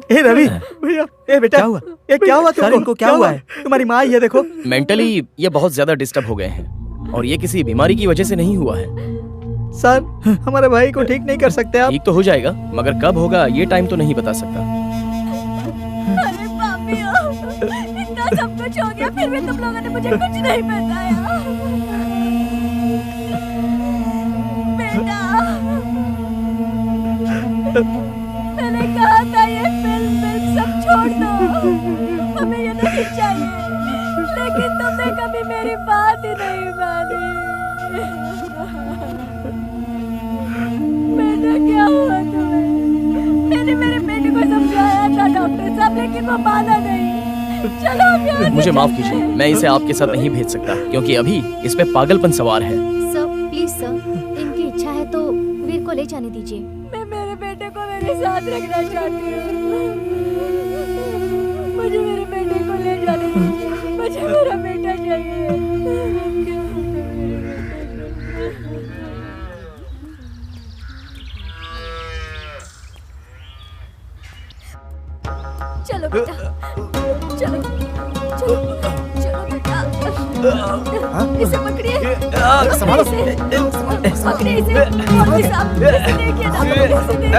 ए रवि भैया, ए बेटा क्या हुआ? ये क्या हुआ तुमको? इनको क्या हुआ है? तुम्हारी माँ ये देखो। मेंटली ये बहुत ज्यादा डिस्टर्ब हो गए हैं और ये किसी बीमारी की वजह से नहीं हुआ है। सर हमारे भाई को ठीक नहीं कर सकते आप? ठीक तो हो जाएगा, मगर कब होगा ये टाइम तो नहीं बता सकता। अरे पापी हो, इतना सब कुछ हो गया फिर भी तुम लोगों ने मुझे कुछ नहीं बताया। बेटा, मैंने कहा था ये फिल्म सब छोड़ दो, हमें ये नहीं चाहिए, लेकिन तुमने कभी मेरी बात ही नहीं मानी। बेटा क्या हुआ तुम्हें? मैंने मेरे बेटे को समझाया था डॉक्टर साहब, लेकिन वो माना नहीं। चलो अब यहाँ से मुझे माफ चलते कीजिए, हैं। मैं इसे आपके साथ नहीं भेज सकता क्योंकि अभी इस पे पागलपन सवार है। सर प्लीज सर, इनकी इच्छा है तो वीर को ले जाने दीजिए। मैं मेरे बेटे को मेरे साथ रखना चाहती हूँ। मुझे मेरे बेटे को ले जाने दीजिए, मुझे मेरा बेटा चाहिए। चलो बेटा, चलो चलो चलो बेटा, इसे पकड़िए, संभालो। पकड़िए इसे, मौलवी साहब, इसे देखिए ना, इसे देखिए ना।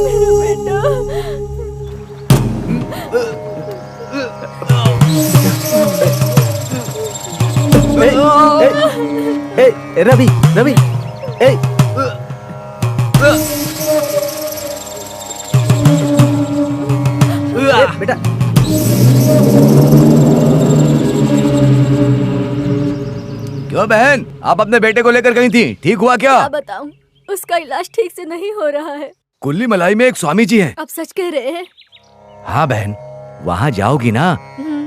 मेरा बेटा, ए रवि रवि, ए बेटा क्यों बहन, आप अपने बेटे को लेकर गई थी, ठीक हुआ क्या? क्या बताऊं, उसका इलाज ठीक से नहीं हो रहा है। कुल्ली मलाई में एक स्वामी जी हैं। आप सच कह रहे हैं? हाँ बहन, वहाँ जाओगी ना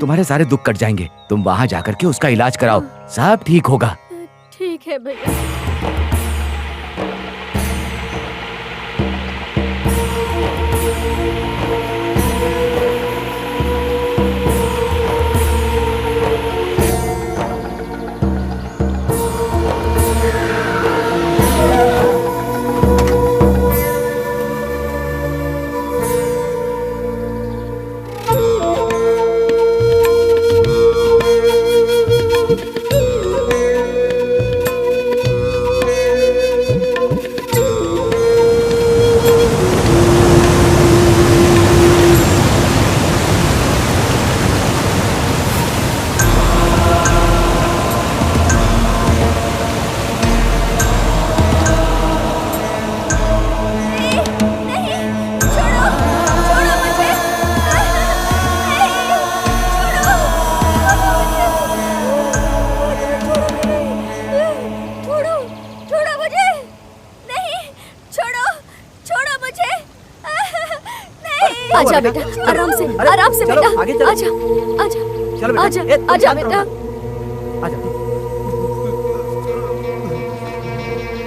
तुम्हारे सारे दुख कट जाएंगे। तुम वहाँ जाकर के उसका इलाज कराओ, सब ठीक होगा। ठीक है भैया। आजा बेटा, आराम से बेटा, आजा आजा आजा आजा बेटा,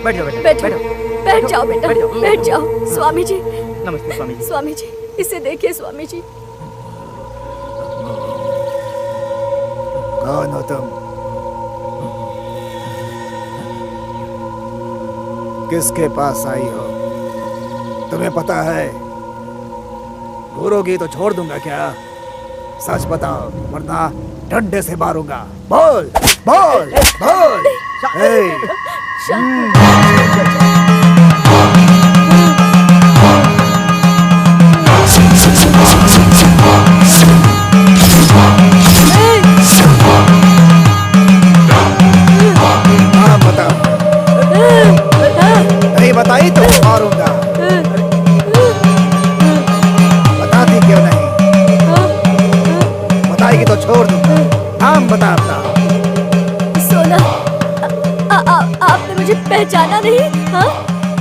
बैठ जाओ बेटा, बैठ जाओ। स्वामी जी, नमस्ते स्वामी जी। स्वामी जी, इसे देखिए स्वामी जी। कौन हो तुम? किसके पास आई हो? तुम्हें पता है घूरोगी तो छोड़ दूंगा क्या? सच बताओ वरना डंडे से मारूंगा। बोल बोल बोल। हाँ बताओ, नहीं बताई तो मारूंगा। बताती क्यों नहीं? बताएगी तो छोड़ दूंगा। नाम बता अपना। सोना, आपने मुझे पहचाना नहीं? हाँ?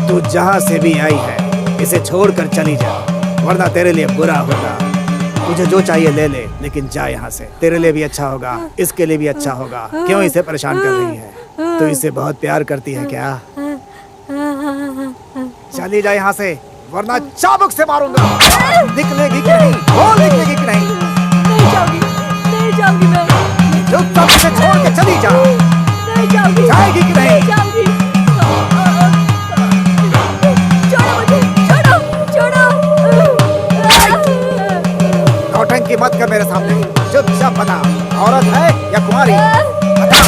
तू जहाँ से भी आई है इसे छोड़कर चली जा, वरना तेरे लिए बुरा होगा। तुझे जो चाहिए ले ले, लेकिन जा यहाँ से। तेरे लिए भी अच्छा होगा, इसके लिए भी अच्छा होगा। क्यों इसे परेशान कर रही है? तू इसे बहुत प्यार करती है क्या? चली जा यहाँ से, वरना चाबुक से मारूंगा। निकलेगी कि नहीं? बोल, निकलेगी कि नहीं? नहीं जाऊंगी, नहीं जाऊंगी मैं। चुपचाप से छोड़ के चली जा। नहीं जाऊंगी। जाएगी कि नहीं? जाऊंगी। छोड़ो मुझे, छोड़ो, छोड़ो। नौटंकी मत कर मेरे सामने। चुपचाप बता, औरत है या कुंवारी? बता।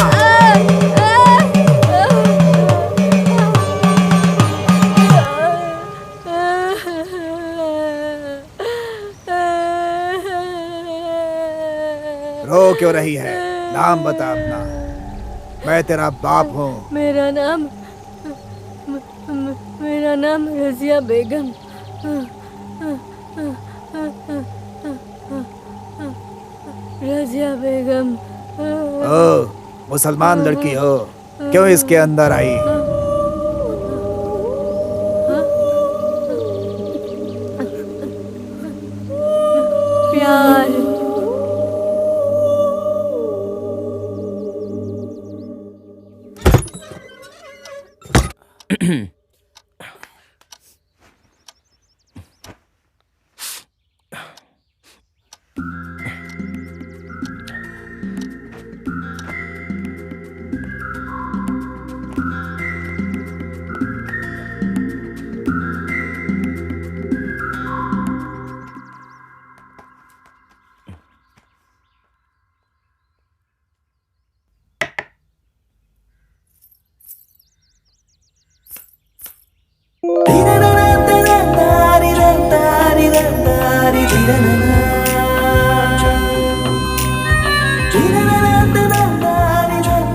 रो क्यों रही है? नाम बता अपना। मैं तेरा बाप हूँ। मेरा नाम रजिया बेगम। रजिया बेगम। ओ, मुसलमान लड़की हो, क्यों इसके अंदर आई? प्यार।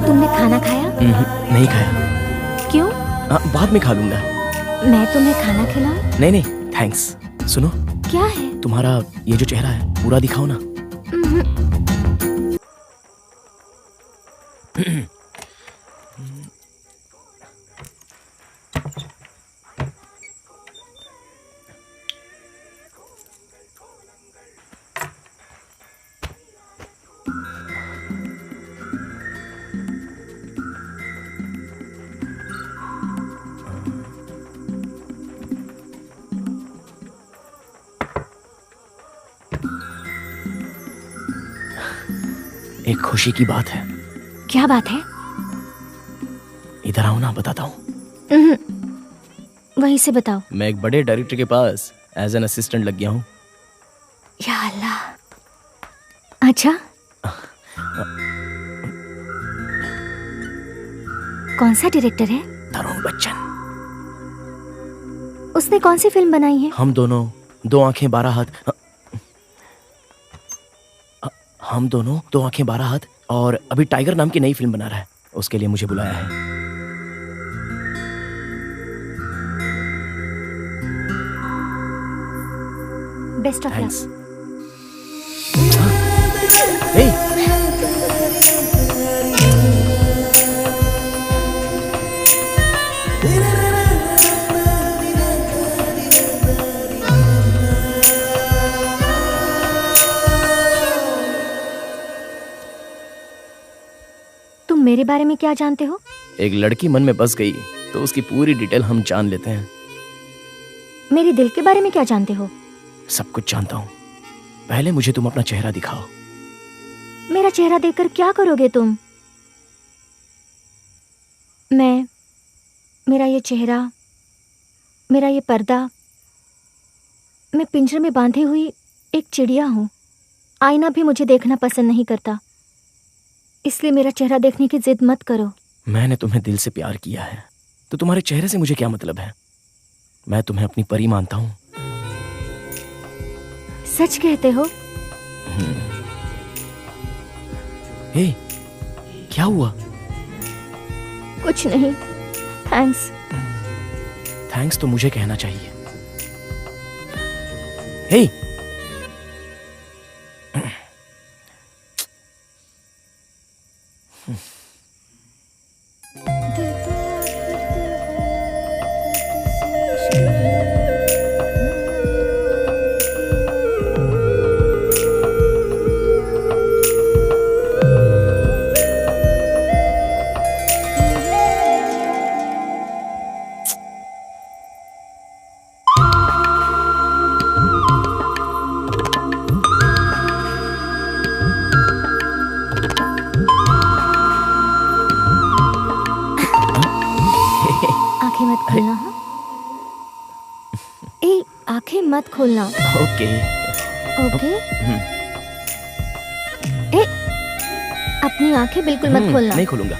तुमने खाना खाया? नहीं खाया। क्यों? बाद में खा लूंगा। मैं तुम्हें खाना खिलाऊं? नहीं नहीं, थैंक्स। सुनो, क्या है? तुम्हारा ये जो चेहरा है पूरा दिखाओ ना। एक खुशी की बात है। क्या बात है? इधर आओ ना, बताता हूँ। वहीं से बताओ। मैं एक बड़े डायरेक्टर के पास एज एन असिस्टेंट लग गया हूँ। या अल्लाह। अच्छा, कौन सा डायरेक्टर है? तरुण बच्चन। उसने कौन सी फिल्म बनाई है? हम दोनों, दो आंखें 12 हाथ। हम दोनों, दो आंखें 12 हाथ, और अभी टाइगर नाम की नई फिल्म बना रहा है। उसके लिए मुझे बुलाया है। Best of luck. थैंक्स। हे, तुम मेरे बारे में क्या जानते हो? एक लड़की मन में बस गई तो उसकी पूरी डिटेल हम जान लेते हैं। मेरे दिल के बारे में क्या जानते हो? सब कुछ जानता हूँ। पहले मुझे तुम अपना चेहरा दिखाओ। मेरा चेहरा देखकर क्या करोगे तुम? मेरा ये चेहरा, मेरा ये पर्दा, मैं पिंजरे में बांधी हुई एक चिड़िया हूँ। आईना भी मुझे देखना पसंद नहीं करता, इसलिए मेरा चेहरा देखने की जिद मत करो। मैंने तुम्हें दिल से प्यार किया है तो तुम्हारे चेहरे से मुझे क्या मतलब है? मैं तुम्हें अपनी परी मानता हूँ। सच कहते हो? हे, क्या हुआ? कुछ नहीं, थैंक्स। थैंक्स तो मुझे कहना चाहिए। हे, मत खोलना हाँ? ए आंखें मत खोलना। Okay okay. ए अपनी आंखें बिल्कुल मत खोलना। नहीं खोलूंगा।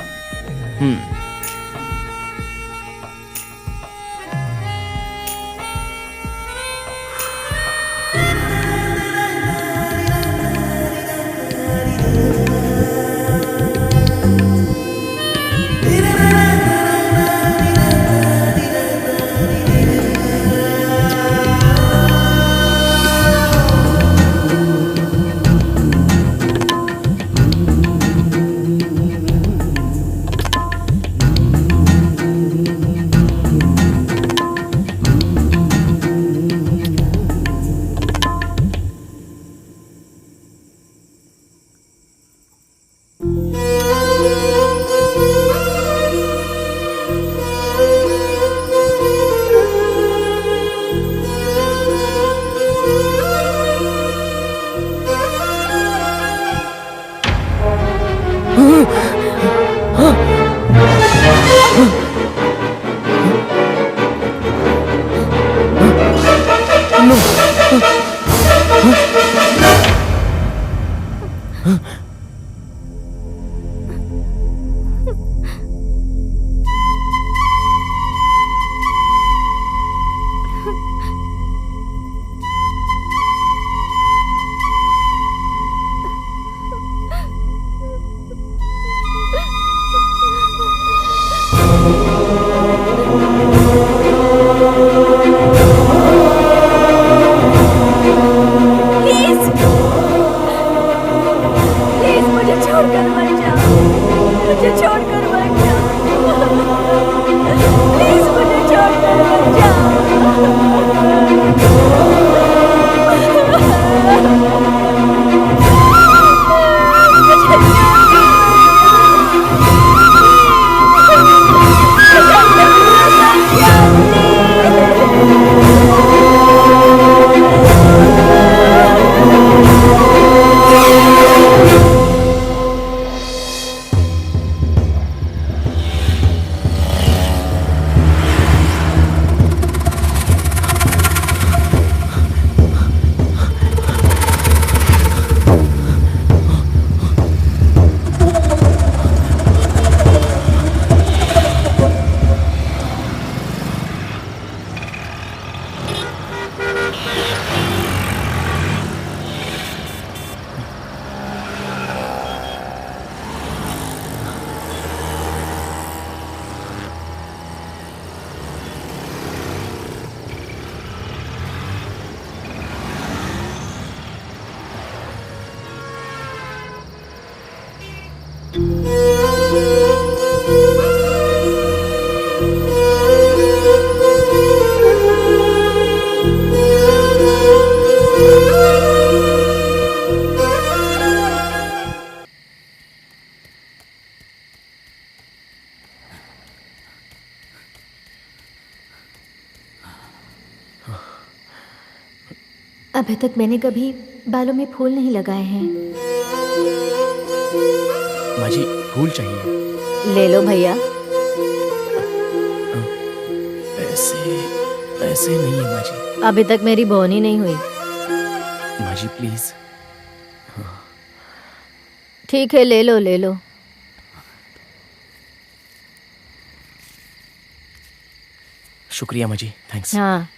अभी तक मैंने कभी बालों में फूल नहीं लगाए हैं। माँ जी फूल चाहिए। ले लो भैया। पैसे पैसे नहीं है माँ जी। अभी तक मेरी बोनी नहीं हुई। माँ जी प्लीज। ठीक है ले लो ले लो। शुक्रिया माँ जी, थैंक्स। हाँ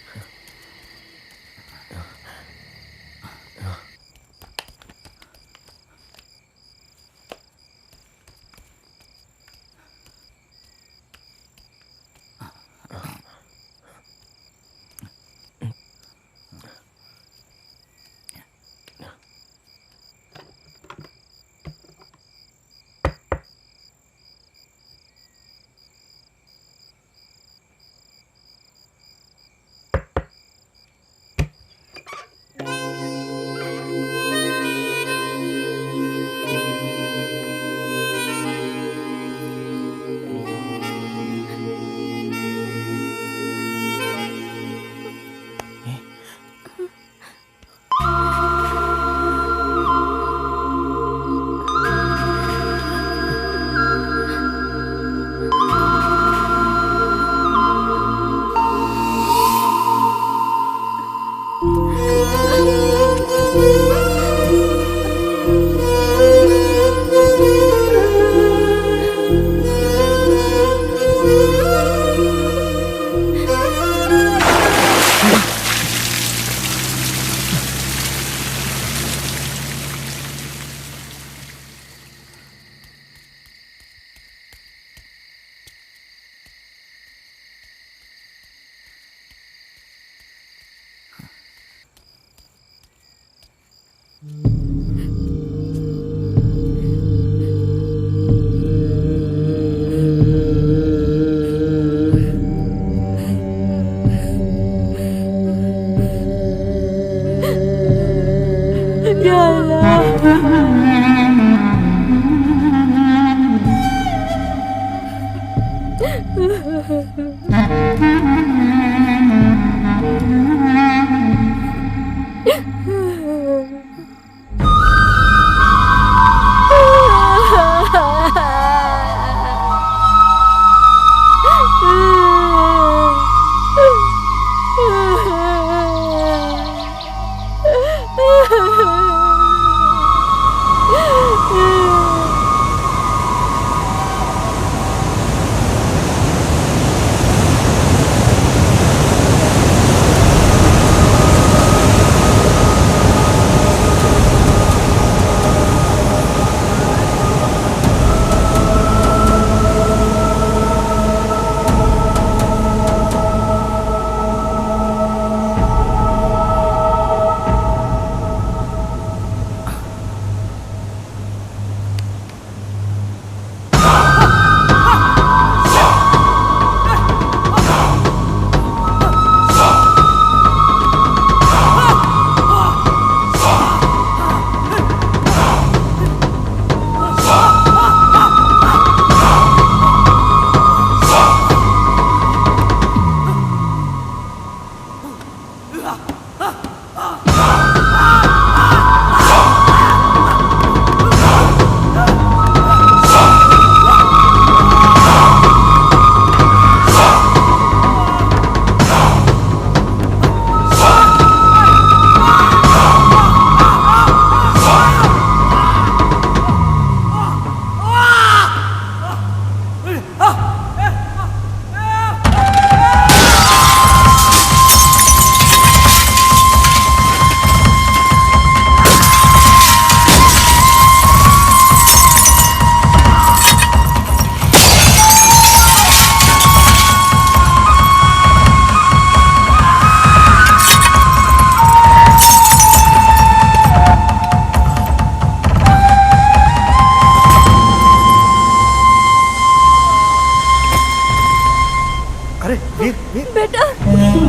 बेटा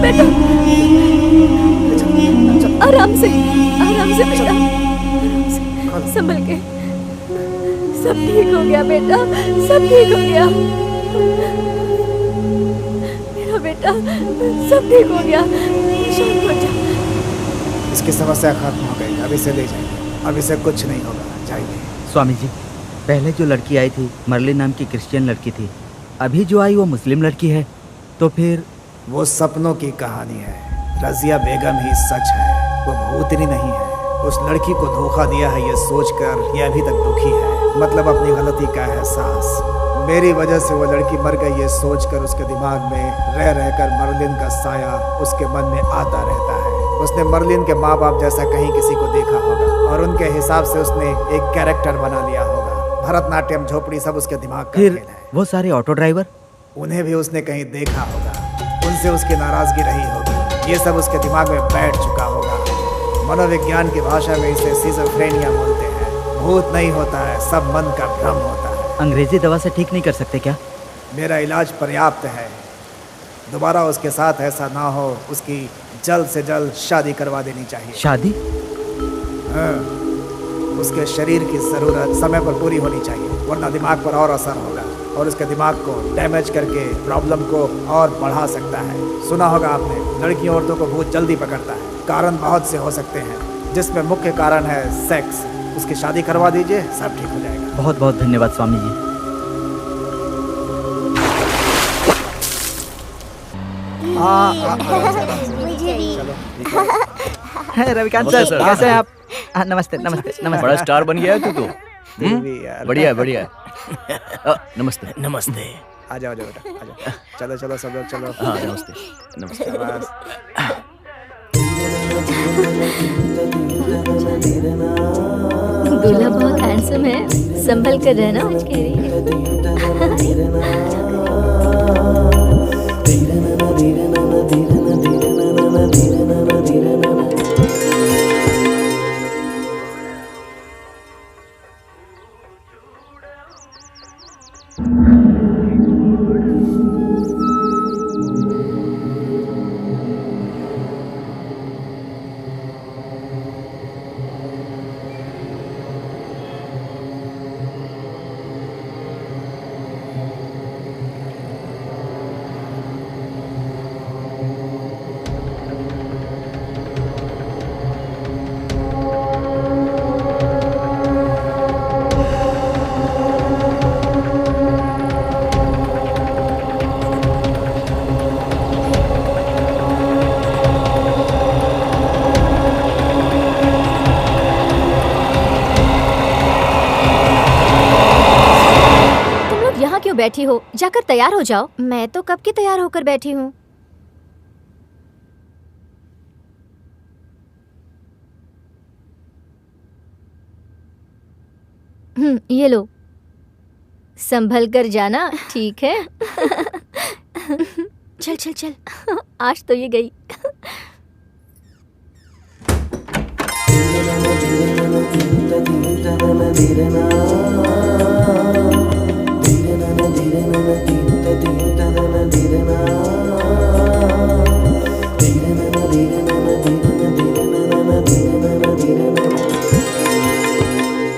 बेटा आराम से बेटा, संभल के। सब ठीक हो गया बेटा, सब ठीक हो गया मेरा बेटा, सब ठीक हो गया। शांत हो जा। इसकी समस्या खत्म हो गई, अब इसे ले जाइए, अब इसे कुछ नहीं होगा, जाइए। स्वामी जी, पहले जो लड़की आई थी मर्लिन नाम की क्रिश्चियन लड़की थी, अभी जो आई वो मुस्लिम लड़की है, तो फिर वो सपनों की कहानी है। रजिया बेगम ही सच है, वो भूतनी नहीं है। उस लड़की को धोखा दिया है ये सोचकर ये अभी तक दुखी है, मतलब अपनी गलती का एहसास। मेरी वजह से वो लड़की मर गई ये सोचकर उसके दिमाग में रह रहकर मर्लिन का साया उसके मन में आता रहता है। उसने मर्लिन के माँ बाप जैसा कहीं किसी को देखा होगा और उनके हिसाब से उसने एक कैरेक्टर बना लिया होगा। भरतनाट्यम, झोपड़ी सब उसके दिमाग का खेल है। वो सारे ऑटो ड्राइवर, उन्हें भी उसने कहीं देखा होगा, उनसे उसकी नाराजगी रही होगी, ये सब उसके दिमाग में बैठ चुका होगा। मनोविज्ञान की भाषा में इसे सिजोफ्रेनिया बोलते हैं। भूत नहीं होता है, सब मन का भ्रम होता है। अंग्रेजी दवा से ठीक नहीं कर सकते क्या? मेरा इलाज पर्याप्त है, दोबारा उसके साथ ऐसा ना हो, उसकी जल्द से जल्द शादी करवा देनी चाहिए। शादी? हाँ, उसके शरीर की ज़रूरत समय पर पूरी होनी चाहिए, वरना दिमाग पर और असर होगा और उसके दिमाग को डैमेज करके प्रॉब्लम को और बढ़ा सकता है। सुना होगा आपने, लड़कियों औरतों को भूत जल्दी पकड़ता है। कारण बहुत से हो सकते हैं, जिसमें मुख्य कारण है सेक्स। उसकी शादी करवा दीजिए, सब ठीक हो जाएगा। बहुत बहुत धन्यवाद स्वामी जी। रविकांत सर, कैसे हैं आप? नमस्ते नमस्ते नमस्ते। बड़ा स्टार बन गया है तू। बढ़िया है बढ़िया है। नमस्ते नमस्ते। आ जाओ बेटा, आ जाओ। चलो चलो सब लोग चलो। हाँ नमस्ते नमस्ते। शाबाश। दूल्हा बहुत हैंडसम है, संभल कर रहना उसके बैठी हो? जाकर तैयार हो जाओ। मैं तो कब की तैयार होकर बैठी हूँ। ये लो, संभल कर जाना, ठीक है? चल चल चल, आज तो ये गई।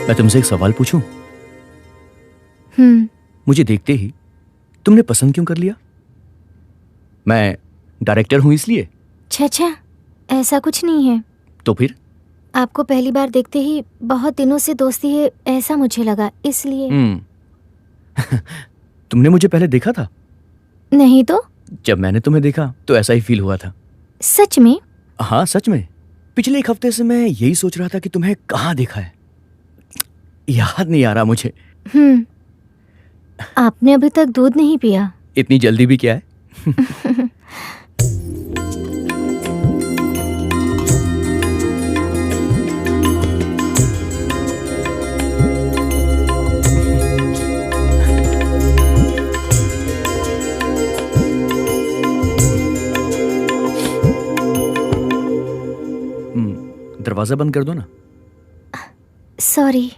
मैं तुमसे एक सवाल पूछूं? मुझे देखते ही तुमने पसंद क्यों कर लिया? मैं डायरेक्टर हूं इसलिए? छा, ऐसा कुछ नहीं है। तो फिर? आपको पहली बार देखते ही बहुत दिनों से दोस्ती है ऐसा मुझे लगा, इसलिए। तुमने मुझे पहले देखा था? नहीं तो? जब मैंने तुम्हें देखा तो ऐसा ही फील हुआ था। सच में? हाँ सच में। पिछले एक हफ्ते से मैं यही सोच रहा था कि तुम्हें कहाँ देखा है। याद नहीं आ रहा मुझे। आपने अभी तक दूध नहीं पिया? इतनी जल्दी भी क्या है? दरवाजा बंद कर दो ना। सॉरी।